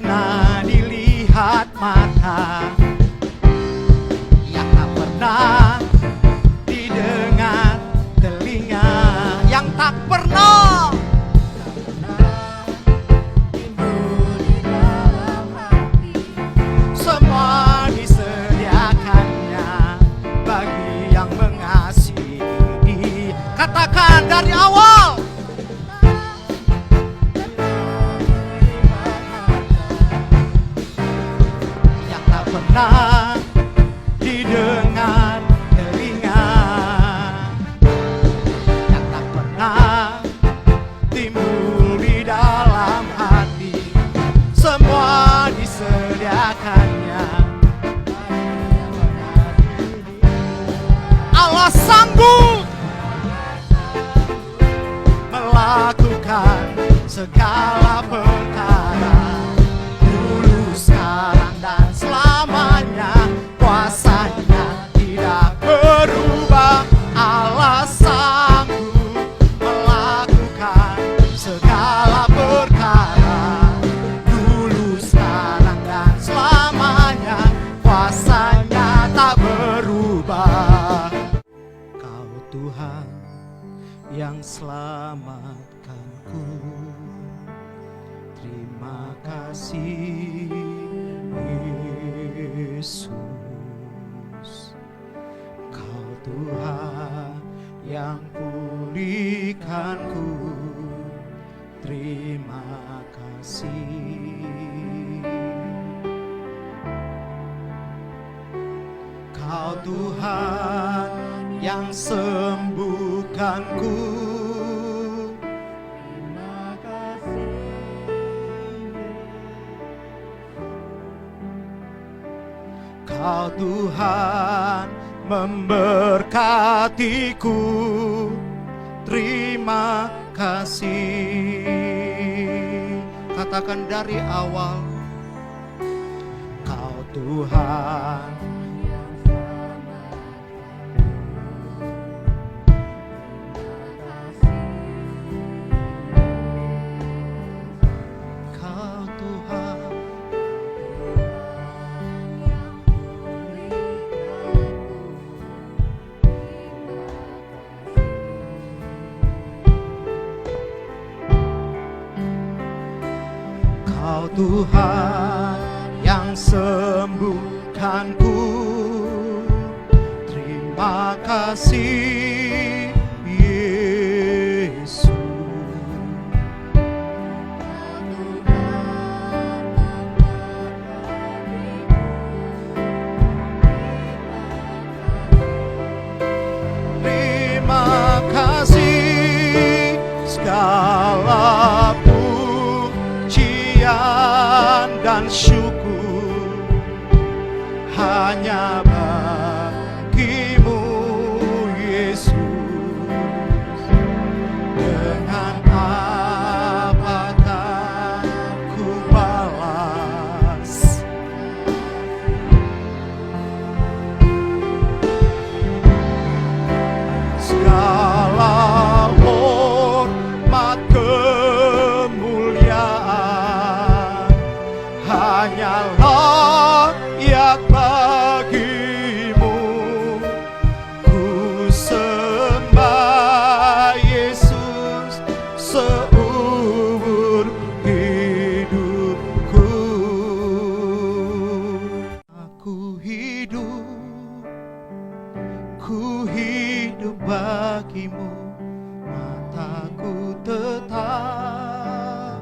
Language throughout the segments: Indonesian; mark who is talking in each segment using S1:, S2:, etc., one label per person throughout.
S1: pernah dilihat mata, yang tak pernah didengar telinga, yang tak pernah timbul di dalam hati. Semua disediakannya bagi yang mengasihi. Katakan dari awal. Yang tak pernah didengar telinga, yang tak pernah timbul di dalam hati. Semua disediakannya. Allah sanggup melakukan segala perkara, dulu, sekarang, dan selamanya. Kuasanya tidak berubah. Allah sanggup melakukan segala perkara, dulu, sekarang, dan selamanya. Kuasanya tak berubah. Kau Tuhan yang selamatkanku, terima kasih Yesus. Kau Tuhan yang pulihkanku, terima kasih. Kau Tuhan yang sembuhkanku, terima kasih. Kau Tuhan memberkatiku, terima kasih. Katakan dari awal. Kau Tuhan Kau Tuhan yang sembuhkanku, terima kasih Yesus. Terima kasih segala dan syukur hanya bagimu Yesus. Dengan apakah ku balas segala hormat kemuliaan, hanyalah layak bagimu. Ku sembah Yesus seumur hidupku. Aku hidup bagimu, mataku tetap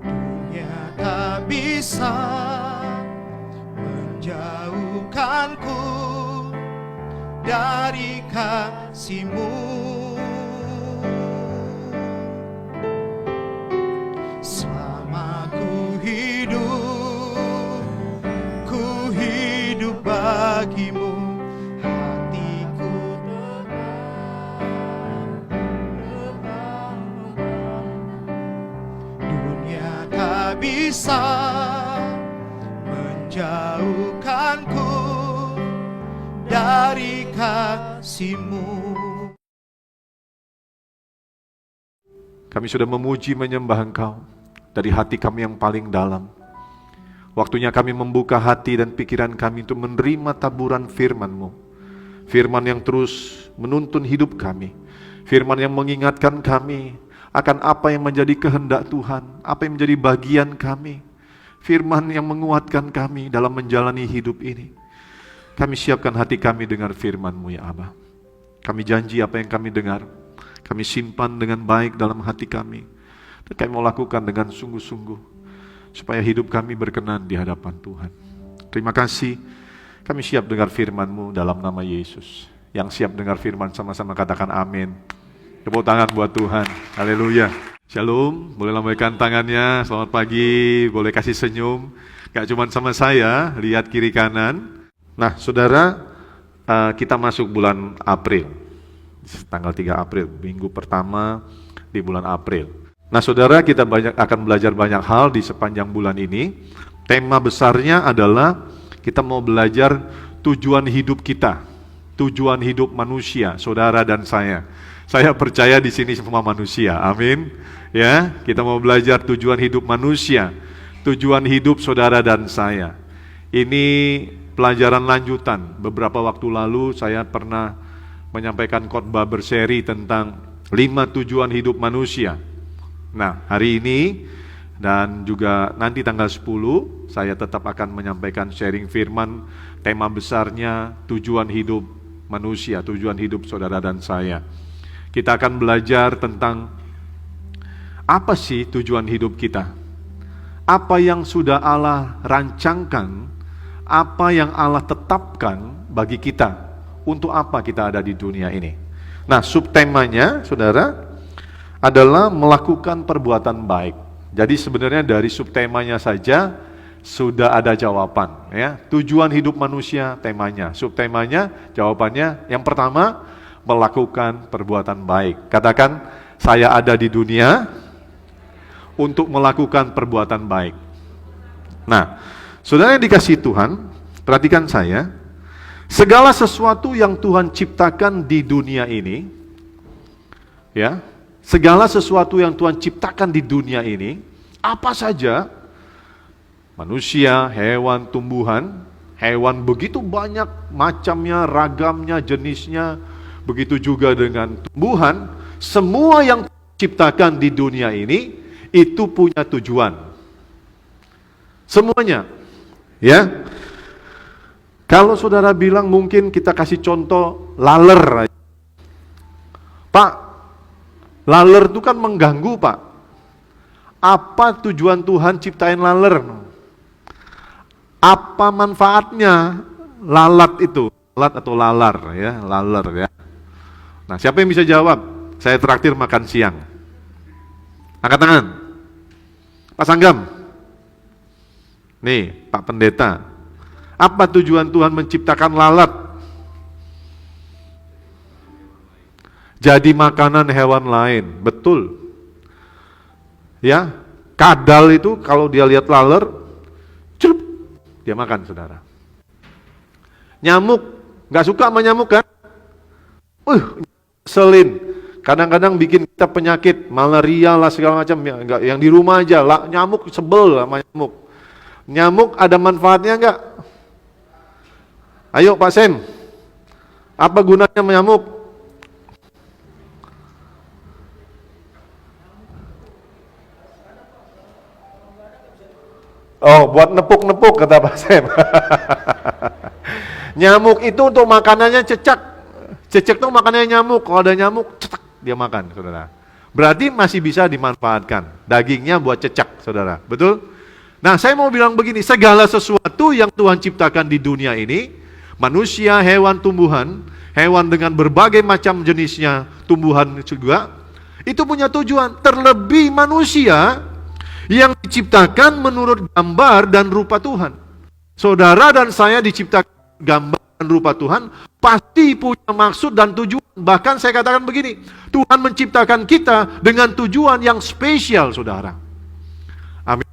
S1: dunia tak bisa menjauhkanku dari kasih-Mu. Selama ku hidup bagimu, hatiku dunia tak bisa menjauhkanku dari kasih-Mu.
S2: Kami sudah memuji menyembah Engkau dari hati kami yang paling dalam. Waktunya kami membuka hati dan pikiran kami untuk menerima taburan firman-Mu. Firman yang terus menuntun hidup kami. Firman yang mengingatkan kami akan apa yang menjadi kehendak Tuhan, apa yang menjadi bagian kami. Firman yang menguatkan kami dalam menjalani hidup ini. Kami siapkan hati kami dengar firman-Mu ya Aba. Kami janji apa yang kami dengar, kami simpan dengan baik dalam hati kami. Dan kami mau lakukan dengan sungguh-sungguh, supaya hidup kami berkenan di hadapan Tuhan. Terima kasih, kami siap dengar firman-Mu dalam nama Yesus. Yang siap dengar firman sama-sama katakan amin. Tepuk tangan buat Tuhan, haleluya. Shalom, boleh lambaikan tangannya, selamat pagi, boleh kasih senyum. Gak cuma sama saya, lihat kiri kanan. Nah saudara, kita masuk bulan April, tanggal 3 April, minggu pertama di bulan April. Nah saudara, kita akan belajar banyak hal di sepanjang bulan ini. Tema besarnya adalah kita mau belajar tujuan hidup kita, tujuan hidup manusia, saudara dan saya. Saya percaya di sini semua manusia, amin. Ya, kita mau belajar tujuan hidup manusia, tujuan hidup saudara dan saya. Ini pelajaran lanjutan. Beberapa waktu lalu saya pernah menyampaikan khotbah berseri tentang 5 tujuan hidup manusia. Nah, hari ini dan juga nanti tanggal 10 saya tetap akan menyampaikan sharing firman. Tema besarnya tujuan hidup manusia, tujuan hidup saudara dan saya. Kita akan belajar tentang apa sih tujuan hidup kita. Apa yang sudah Allah rancangkan, apa yang Allah tetapkan bagi kita. Untuk apa kita ada di dunia ini. Nah, subtemanya saudara adalah melakukan perbuatan baik. Jadi sebenarnya dari subtemanya saja sudah ada jawaban ya. Tujuan hidup manusia temanya, subtemanya jawabannya yang pertama melakukan perbuatan baik. Katakan, saya ada di dunia untuk melakukan perbuatan baik. Nah, saudara yang dikasihi Tuhan, perhatikan saya, segala sesuatu yang Tuhan ciptakan di dunia ini ya, segala sesuatu yang Tuhan ciptakan di dunia ini, apa saja, manusia, hewan, tumbuhan, hewan begitu banyak macamnya, ragamnya, jenisnya, begitu juga dengan tumbuhan, semua yang diciptakan di dunia ini, itu punya tujuan. Semuanya, ya. Kalau saudara bilang mungkin kita kasih contoh laler. Pak, laler itu kan mengganggu Pak. Apa tujuan Tuhan ciptain laler? Apa manfaatnya lalat itu? Lalat atau lalar ya, laler ya. Nah, siapa yang bisa jawab? Saya traktir makan siang. Angkat tangan. Pak Sanggam. Nih, Pak Pendeta. Apa tujuan Tuhan menciptakan lalat? Jadi makanan hewan lain, betul. Ya, kadal itu kalau dia lihat laler, celup, dia makan, saudara. Nyamuk, nggak suka sama nyamuk kan? Selin, kadang-kadang bikin kita penyakit, malaria lah segala macam. Yang di rumah aja, lah, nyamuk sebel sama nyamuk. Nyamuk ada manfaatnya enggak? Ayo Pak Sem, apa gunanya nyamuk? Oh, buat nepuk-nepuk kata Pak Sem. Nyamuk itu untuk makanannya cecak. Cecek itu makanannya nyamuk. Kalau ada nyamuk, cetak dia makan, saudara. Berarti masih bisa dimanfaatkan. Dagingnya buat cecak, saudara. Betul? Nah, saya mau bilang begini, segala sesuatu yang Tuhan ciptakan di dunia ini, manusia, hewan, tumbuhan, hewan dengan berbagai macam jenisnya, tumbuhan juga, itu punya tujuan. Terlebih manusia yang diciptakan menurut gambar dan rupa Tuhan. Saudara dan saya diciptakan gambar dan rupa Tuhan, pasti punya maksud dan tujuan. Bahkan saya katakan begini, Tuhan menciptakan kita dengan tujuan yang spesial, saudara. Amin.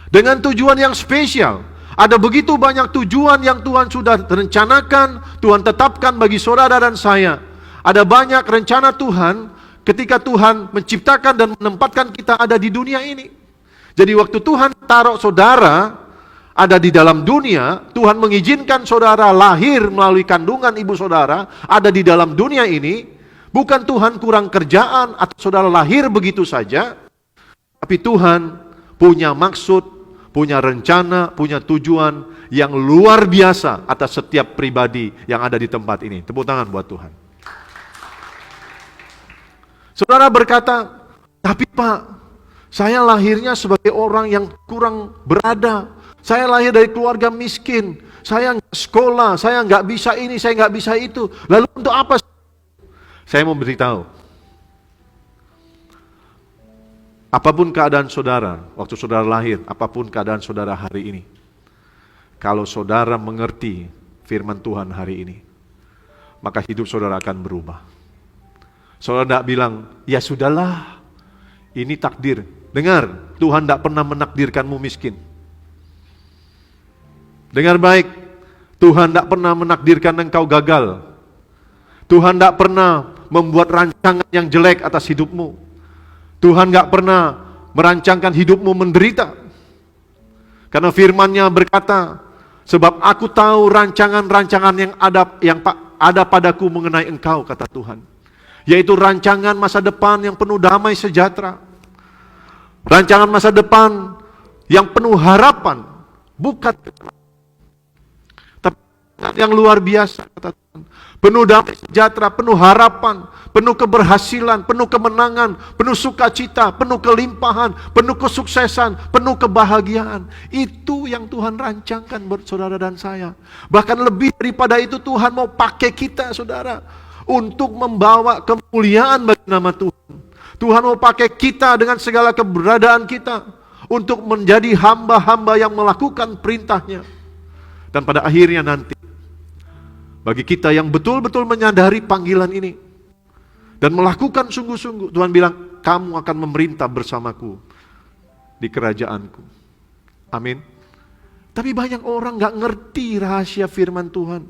S2: Dengan tujuan yang spesial. Ada begitu banyak tujuan yang Tuhan sudah rencanakan, Tuhan tetapkan bagi saudara dan saya. Ada banyak rencana Tuhan ketika Tuhan menciptakan dan menempatkan kita ada di dunia ini. Jadi waktu Tuhan taruh saudara ada di dalam dunia, Tuhan mengizinkan saudara lahir melalui kandungan ibu saudara, ada di dalam dunia ini, bukan Tuhan kurang kerjaan atau saudara lahir begitu saja, tapi Tuhan punya maksud, punya rencana, punya tujuan yang luar biasa atas setiap pribadi yang ada di tempat ini. Tepuk tangan buat Tuhan. Saudara berkata, tapi Pak, saya lahirnya sebagai orang yang kurang berada. Saya lahir dari keluarga miskin. Saya nggak sekolah, saya nggak bisa ini, saya nggak bisa itu. Lalu untuk apa? Saya mau beritahu. Apapun keadaan saudara, waktu saudara lahir, apapun keadaan saudara hari ini. Kalau saudara mengerti firman Tuhan hari ini, maka hidup saudara akan berubah. Saudara tidak bilang, ya sudahlah, ini takdir. Dengar, Tuhan tidak pernah menakdirkanmu miskin. Dengar baik, Tuhan tidak pernah menakdirkan engkau gagal. Tuhan tidak pernah membuat rancangan yang jelek atas hidupmu. Tuhan tidak pernah merancangkan hidupmu menderita. Karena firman-Nya berkata, sebab aku tahu rancangan-rancangan yang ada padaku mengenai engkau, kata Tuhan. Yaitu rancangan masa depan yang penuh damai sejahtera. Rancangan masa depan yang penuh harapan, bukan tapi yang luar biasa, kata Tuhan. Penuh damai sejahtera, penuh harapan, penuh keberhasilan, penuh kemenangan, penuh sukacita, penuh kelimpahan, penuh kesuksesan, penuh kebahagiaan. Itu yang Tuhan rancangkan buat saudara dan saya. Bahkan lebih daripada itu, Tuhan mau pakai kita, saudara, untuk membawa kemuliaan bagi nama Tuhan. Tuhan mau pakai kita dengan segala keberadaan kita untuk menjadi hamba-hamba yang melakukan perintah-Nya. Dan pada akhirnya nanti, bagi kita yang betul-betul menyadari panggilan ini dan melakukan sungguh-sungguh, Tuhan bilang, kamu akan memerintah bersamaku di kerajaanku. Amin. Tapi banyak orang gak ngerti rahasia firman Tuhan,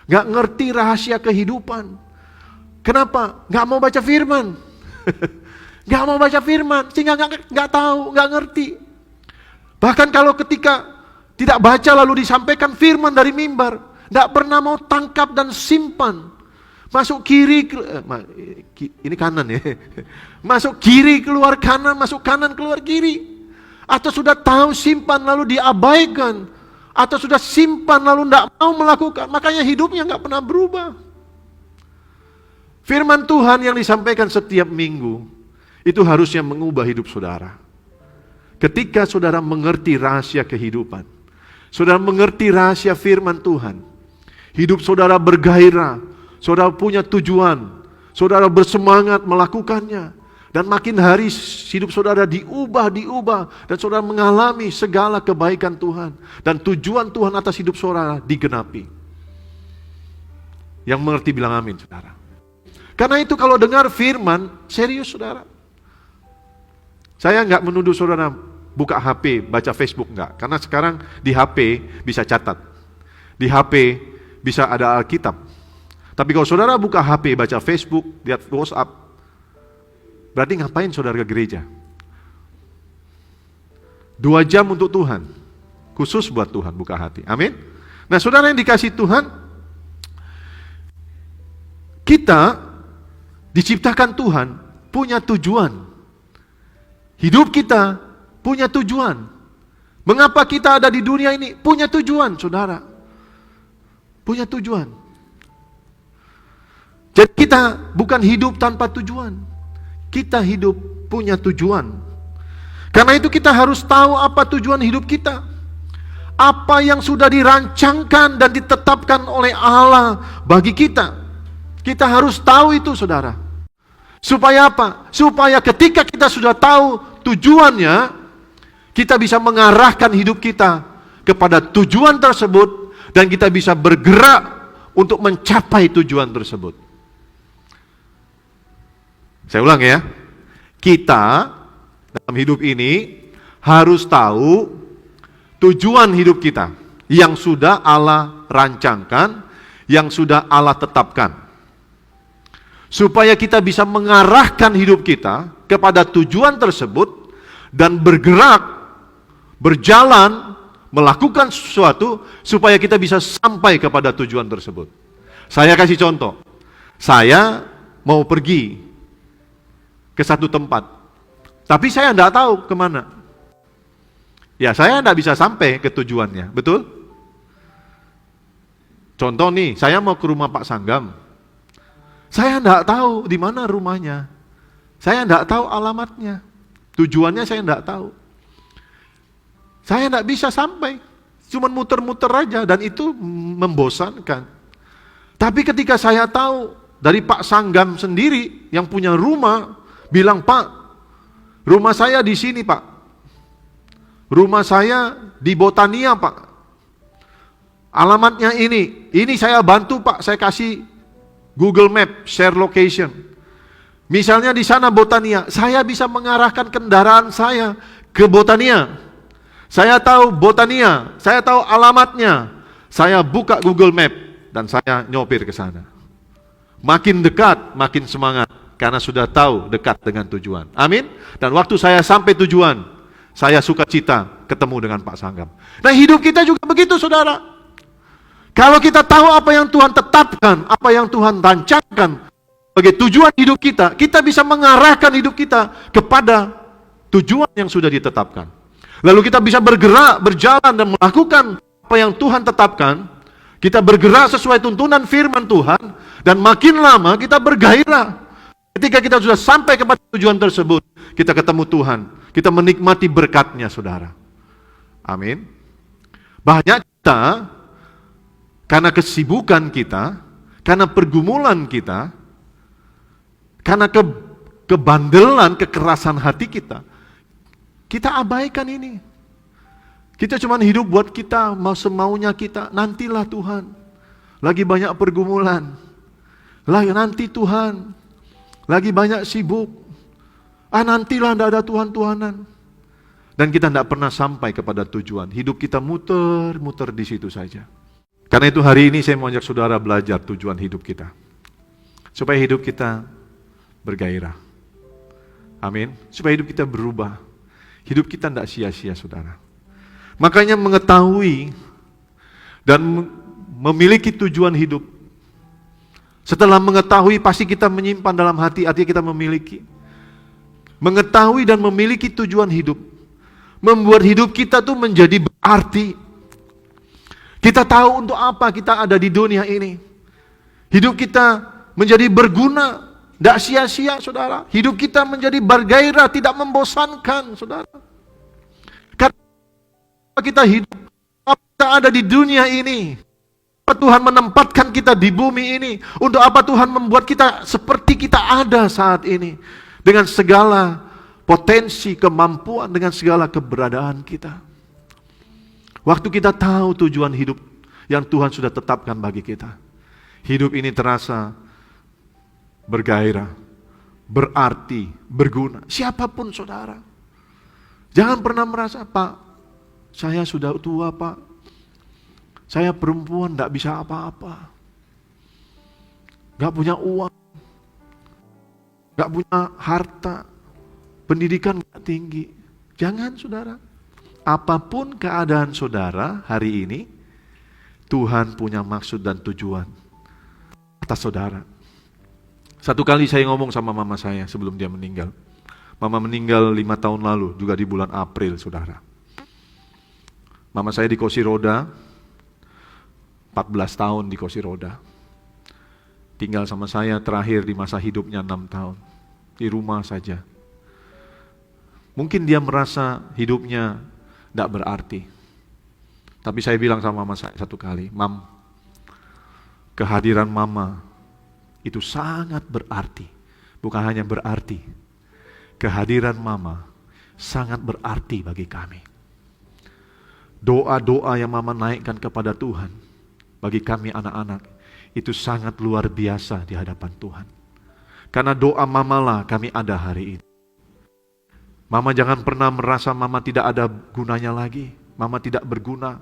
S2: gak ngerti rahasia kehidupan. Kenapa? Gak mau baca firman. Gak mau baca firman, sehingga gak tahu, gak ngerti. Bahkan kalau ketika tidak baca lalu disampaikan firman dari mimbar, gak pernah mau tangkap dan simpan. Masuk kiri, ini kanan ya. Masuk kiri keluar kanan, masuk kanan keluar kiri. Atau sudah tahu simpan lalu diabaikan. Atau sudah simpan lalu gak mau melakukan. Makanya hidupnya gak pernah berubah. Firman Tuhan yang disampaikan setiap minggu itu harusnya mengubah hidup saudara. Ketika saudara mengerti rahasia kehidupan, saudara mengerti rahasia firman Tuhan, hidup saudara bergairah, saudara punya tujuan, saudara bersemangat melakukannya, dan makin hari hidup saudara diubah, dan saudara mengalami segala kebaikan Tuhan, dan tujuan Tuhan atas hidup saudara digenapi. Yang mengerti bilang amin, saudara. Karena itu kalau dengar firman, serius saudara. Saya nggak menuduh saudara buka HP, baca Facebook, nggak. Karena sekarang di HP bisa catat. Di HP bisa ada Alkitab. Tapi kalau saudara buka HP, baca Facebook, lihat WhatsApp, berarti ngapain saudara ke gereja? 2 jam untuk Tuhan, khusus buat Tuhan buka hati. Amin. Nah saudara yang dikasih Tuhan, kita diciptakan Tuhan punya tujuan. Hidup kita punya tujuan. Mengapa kita ada di dunia ini? Punya tujuan, saudara. Punya tujuan. Jadi kita bukan hidup tanpa tujuan. Kita hidup punya tujuan. Karena itu kita harus tahu apa tujuan hidup kita. Apa yang sudah dirancangkan dan ditetapkan oleh Allah bagi kita. Kita harus tahu itu, saudara. Supaya apa? Supaya ketika kita sudah tahu tujuannya, kita bisa mengarahkan hidup kita kepada tujuan tersebut, dan kita bisa bergerak untuk mencapai tujuan tersebut. Saya ulang ya. Kita dalam hidup ini harus tahu tujuan hidup kita yang sudah Allah rancangkan, yang sudah Allah tetapkan. supaya kita bisa mengarahkan hidup kita kepada tujuan tersebut dan bergerak, berjalan, melakukan sesuatu supaya kita bisa sampai kepada tujuan tersebut. Saya kasih contoh. Saya mau pergi ke satu tempat, tapi saya tidak tahu kemana. Ya, saya tidak bisa sampai ke tujuannya, betul? Contoh nih, saya mau ke rumah Pak Sanggam. Saya tidak tahu di mana rumahnya. Saya tidak tahu alamatnya. Tujuannya saya tidak tahu. Saya tidak bisa sampai. Cuma muter-muter aja dan itu membosankan. Tapi ketika saya tahu dari Pak Sanggam sendiri yang punya rumah, bilang, Pak, rumah saya di sini, Pak. Rumah saya di Botania, Pak. Alamatnya ini saya bantu, Pak, saya kasih Google Map, share location. Misalnya di sana Botania, saya bisa mengarahkan kendaraan saya ke Botania. Saya tahu Botania, saya tahu alamatnya. Saya buka Google Map dan saya nyopir ke sana. Makin dekat, makin semangat karena sudah tahu dekat dengan tujuan. Amin. Dan waktu saya sampai tujuan, saya sukacita ketemu dengan Pak Sanggam. Nah, hidup kita juga begitu, saudara. Kalau kita tahu apa yang Tuhan tetapkan, apa yang Tuhan rancangkan sebagai tujuan hidup kita, kita bisa mengarahkan hidup kita kepada tujuan yang sudah ditetapkan. Lalu kita bisa bergerak, berjalan dan melakukan apa yang Tuhan tetapkan. Kita bergerak sesuai tuntunan firman Tuhan dan makin lama kita bergairah. Ketika kita sudah sampai kepada tujuan tersebut, kita ketemu Tuhan, kita menikmati berkat-Nya, saudara. Amin. Banyak kita karena kesibukan kita, karena pergumulan kita, karena kebandelan, kekerasan hati kita abaikan ini. Kita cuma hidup buat kita, mau semaunya kita. Nantilah Tuhan, lagi banyak pergumulan, lagi nanti Tuhan, lagi banyak sibuk. Nantilah, tidak ada Tuhan-Tuhanan. Dan kita tidak pernah sampai kepada tujuan. Hidup kita muter-muter di situ saja. Karena itu hari ini saya mau ajak saudara belajar tujuan hidup kita. Supaya hidup kita bergairah. Amin. Supaya hidup kita berubah. Hidup kita tidak sia-sia, saudara. Makanya mengetahui dan memiliki tujuan hidup. Setelah mengetahui, pasti kita menyimpan dalam hati, artinya kita memiliki. Mengetahui dan memiliki tujuan hidup membuat hidup kita tuh menjadi berarti. Kita tahu untuk apa kita ada di dunia ini. Hidup kita menjadi berguna, tidak sia-sia, saudara. Hidup kita menjadi bergairah, tidak membosankan, saudara. Karena kita hidup, kita ada di dunia ini. Apa Tuhan menempatkan kita di bumi ini? Untuk apa Tuhan membuat kita seperti kita ada saat ini? Dengan segala potensi, kemampuan, dengan segala keberadaan kita. Waktu kita tahu tujuan hidup yang Tuhan sudah tetapkan bagi kita, hidup ini terasa bergairah, berarti, berguna. Siapapun saudara, jangan pernah merasa, Pak, saya sudah tua, Pak, saya perempuan, tidak bisa apa-apa, gak punya uang, gak punya harta, pendidikan gak tinggi. Jangan, saudara. Apapun keadaan saudara hari ini, Tuhan punya maksud dan tujuan atas saudara. Satu kali saya ngomong sama mama saya sebelum dia meninggal. Mama meninggal 5 tahun lalu, juga di bulan April, saudara. Mama saya di kursi roda, 14 tahun di kursi roda. Tinggal sama saya terakhir di masa hidupnya 6 tahun. Di rumah saja. Mungkin dia merasa hidupnya tidak berarti. Tapi saya bilang sama mama saya satu kali, Mam, kehadiran mama itu sangat berarti. Bukan hanya berarti, kehadiran mama sangat berarti bagi kami. Doa-doa yang mama naikkan kepada Tuhan, bagi kami anak-anak, itu sangat luar biasa di hadapan Tuhan. Karena doa mama lah kami ada hari ini. Mama jangan pernah merasa mama tidak ada gunanya lagi. Mama tidak berguna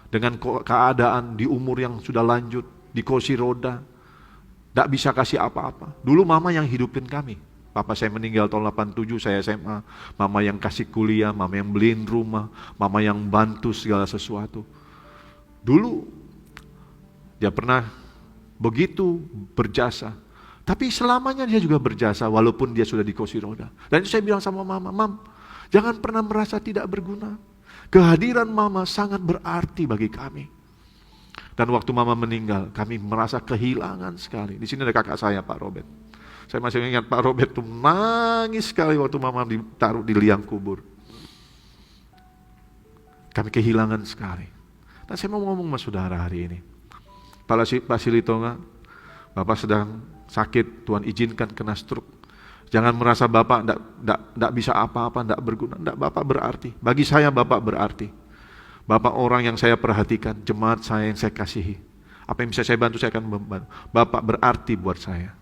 S2: dengan keadaan di umur yang sudah lanjut, di kursi roda, Tidak bisa kasih apa-apa. Dulu mama yang hidupin kami. Papa saya meninggal tahun 87, saya SMA. Mama yang kasih kuliah, mama yang beliin rumah, mama yang bantu segala sesuatu. Dulu dia pernah begitu berjasa. Tapi selamanya dia juga berjasa walaupun dia sudah di kursi roda. Dan itu saya bilang sama mama, Mam, jangan pernah merasa tidak berguna. Kehadiran mama sangat berarti bagi kami. Dan waktu mama meninggal, kami merasa kehilangan sekali. Di sini ada kakak saya, Pak Robert. Saya masih ingat Pak Robert tuh nangis sekali waktu mama ditaruh di liang kubur. Kami kehilangan sekali. Dan saya mau ngomong sama saudara hari ini. Pak Silitonga, Bapak sedang sakit, Tuhan izinkan kena stroke. Jangan merasa Bapak enggak bisa apa-apa, enggak berguna. Enggak, Bapak berarti. Bagi saya Bapak berarti. Bapak orang yang saya perhatikan, jemaat saya yang saya kasihi. Apa yang bisa saya bantu, saya akan membantu. Bapak berarti buat saya.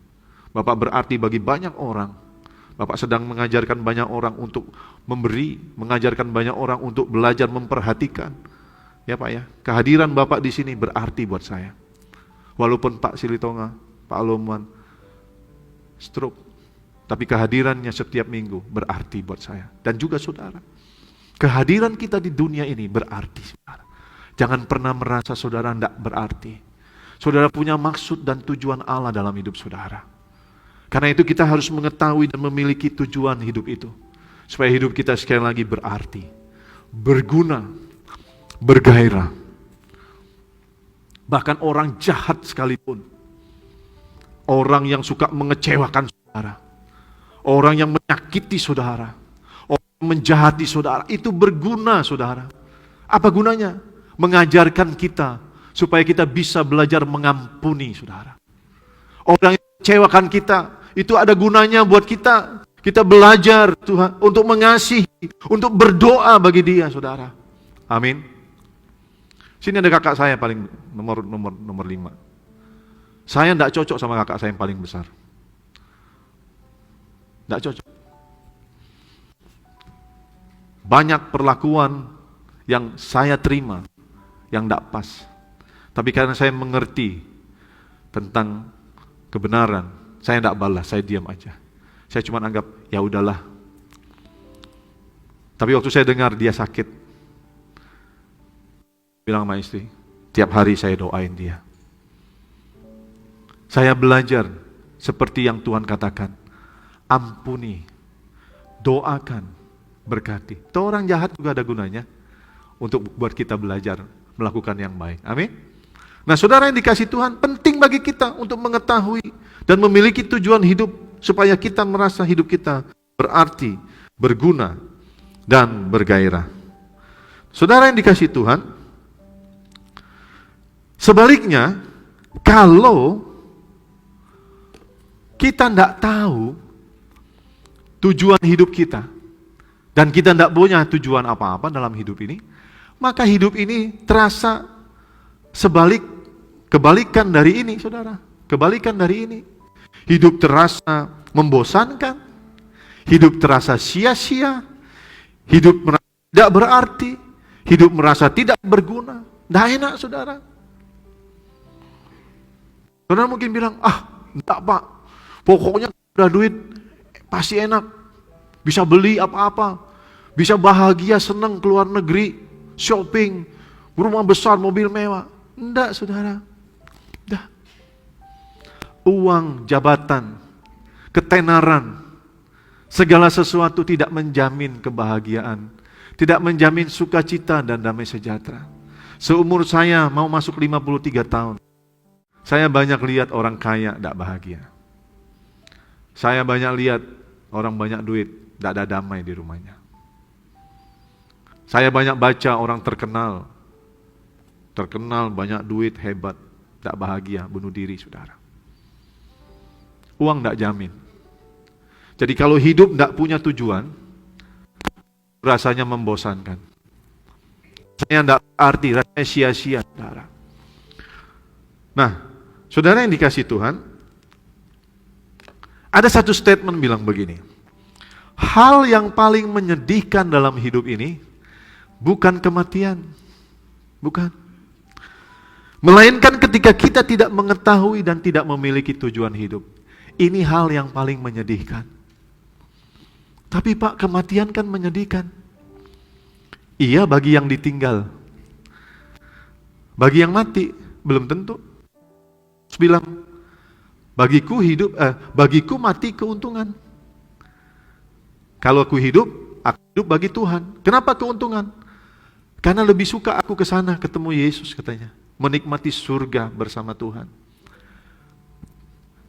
S2: Bapak berarti bagi banyak orang. Bapak sedang mengajarkan banyak orang untuk memberi, mengajarkan banyak orang untuk belajar memperhatikan. Ya Pak ya, kehadiran Bapak di sini berarti buat saya. Walaupun Pak Silitonga, Pak Loman stroke, tapi kehadirannya setiap minggu berarti buat saya dan juga saudara. Kehadiran kita di dunia ini berarti, saudara. Jangan pernah merasa saudara tidak berarti. Saudara punya maksud dan tujuan Allah dalam hidup saudara. Karena itu kita harus mengetahui dan memiliki tujuan hidup itu. Supaya hidup kita sekali lagi berarti, berguna, bergairah. Bahkan orang jahat sekalipun, orang yang suka mengecewakan saudara, orang yang menyakiti saudara, orang yang menjahati saudara, itu berguna saudara. Apa gunanya? Mengajarkan kita supaya kita bisa belajar mengampuni saudara. Orang yang mengecewakan kita, itu ada gunanya buat kita. Kita belajar Tuhan untuk mengasihi, untuk berdoa bagi dia saudara. Amin. Sini ada kakak saya paling nomor 5. Saya tidak cocok sama kakak saya yang paling besar. Tidak cocok. Banyak perlakuan yang saya terima yang tidak pas. Tapi karena saya mengerti tentang kebenaran, saya tidak balas, saya diam aja. Saya cuma anggap ya udahlah. Tapi waktu saya dengar dia sakit, bilang sama istri, tiap hari saya doain dia. Saya belajar seperti yang Tuhan katakan, ampuni, doakan, berkati. Itu orang jahat juga ada gunanya untuk buat kita belajar melakukan yang baik. Amin. Nah saudara yang dikasih Tuhan, penting bagi kita untuk mengetahui dan memiliki tujuan hidup supaya kita merasa hidup kita berarti, berguna, dan bergairah. Saudara yang dikasih Tuhan, sebaliknya, kalau kita tidak tahu tujuan hidup kita, dan kita tidak punya tujuan apa-apa dalam hidup ini, maka hidup ini terasa kebalikan dari ini, saudara. Kebalikan dari ini. Hidup terasa membosankan, hidup terasa sia-sia, hidup merasa tidak berarti, hidup merasa tidak berguna. Tidak enak, saudara. Saudara mungkin bilang, enggak Pak, pokoknya udah duit, pasti enak. Bisa beli apa-apa, bisa bahagia, senang keluar negeri, shopping, rumah besar, mobil mewah. Enggak, saudara. Enggak. Uang, jabatan, ketenaran, segala sesuatu tidak menjamin kebahagiaan, tidak menjamin sukacita dan damai sejahtera. Seumur saya mau masuk 53 tahun, saya banyak lihat orang kaya tidak bahagia. Saya banyak lihat orang banyak duit, tidak ada damai di rumahnya. Saya banyak baca orang terkenal banyak duit, hebat, tidak bahagia, bunuh diri, saudara. Uang tidak jamin. Jadi kalau hidup tidak punya tujuan, rasanya membosankan. Rasanya tidak arti, rasanya sia-sia, saudara. Nah, saudara yang dikasih Tuhan, ada satu statement bilang begini, hal yang paling menyedihkan dalam hidup ini bukan kematian, bukan. Melainkan ketika kita tidak mengetahui dan tidak memiliki tujuan hidup. Ini hal yang paling menyedihkan. Tapi Pak, kematian kan menyedihkan. Iya bagi yang ditinggal. Bagi yang mati, belum tentu. Terus bilang, bagiku mati keuntungan. Kalau aku hidup bagi Tuhan. Kenapa keuntungan? Karena lebih suka aku ke sana ketemu Yesus katanya. Menikmati surga bersama Tuhan.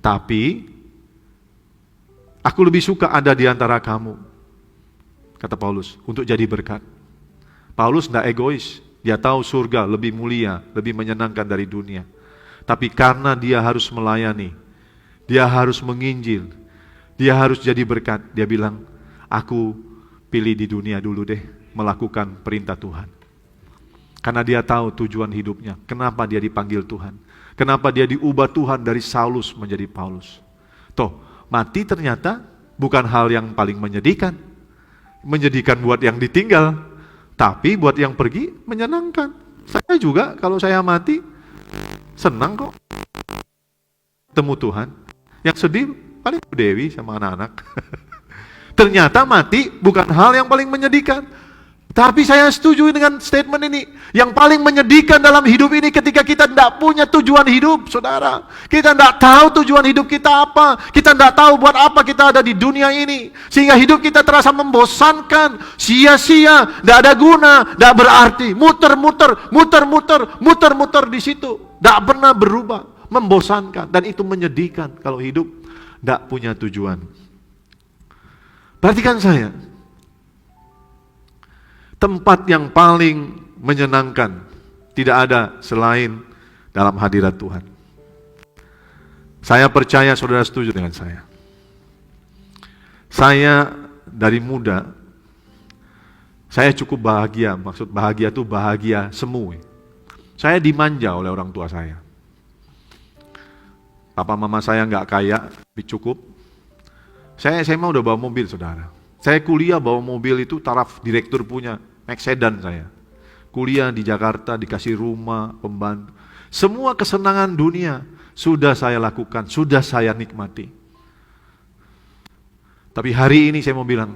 S2: Tapi aku lebih suka ada di antara kamu, kata Paulus, untuk jadi berkat. Paulus tidak egois, dia tahu surga lebih mulia, lebih menyenangkan dari dunia. Tapi karena dia harus melayani, dia harus menginjil, dia harus jadi berkat, dia bilang, aku pilih di dunia dulu deh, melakukan perintah Tuhan. Karena dia tahu tujuan hidupnya, kenapa dia dipanggil Tuhan, kenapa dia diubah Tuhan dari Saulus menjadi Paulus. Toh, mati ternyata bukan hal yang paling menyedihkan. Menyedihkan buat yang ditinggal, tapi buat yang pergi menyenangkan. Saya juga kalau saya mati, senang kok ketemu Tuhan. Yang sedih paling Bu Dewi sama anak-anak. Ternyata mati bukan hal yang paling menyedihkan. Tapi saya setuju dengan statement ini. Yang paling menyedihkan dalam hidup ini ketika kita tidak punya tujuan hidup, saudara. Kita tidak tahu tujuan hidup kita apa. Kita tidak tahu buat apa kita ada di dunia ini. Sehingga hidup kita terasa membosankan, sia-sia, tidak ada guna, tidak berarti. Muter-muter di situ. Tidak pernah berubah, membosankan. Dan itu menyedihkan kalau hidup tidak punya tujuan. Perhatikan saya. Tempat yang paling menyenangkan tidak ada selain dalam hadirat Tuhan. Saya percaya saudara setuju dengan saya. Saya dari muda, saya cukup bahagia. Maksud bahagia itu bahagia semu. Saya dimanja oleh orang tua saya. Papa mama saya nggak kaya, tapi cukup. Saya SMA udah bawa mobil, saudara. Saya kuliah bawa mobil itu taraf direktur punya, naik sedan saya. Kuliah di Jakarta, dikasih rumah, pembantu. Semua kesenangan dunia sudah saya lakukan, sudah saya nikmati. Tapi hari ini saya mau bilang,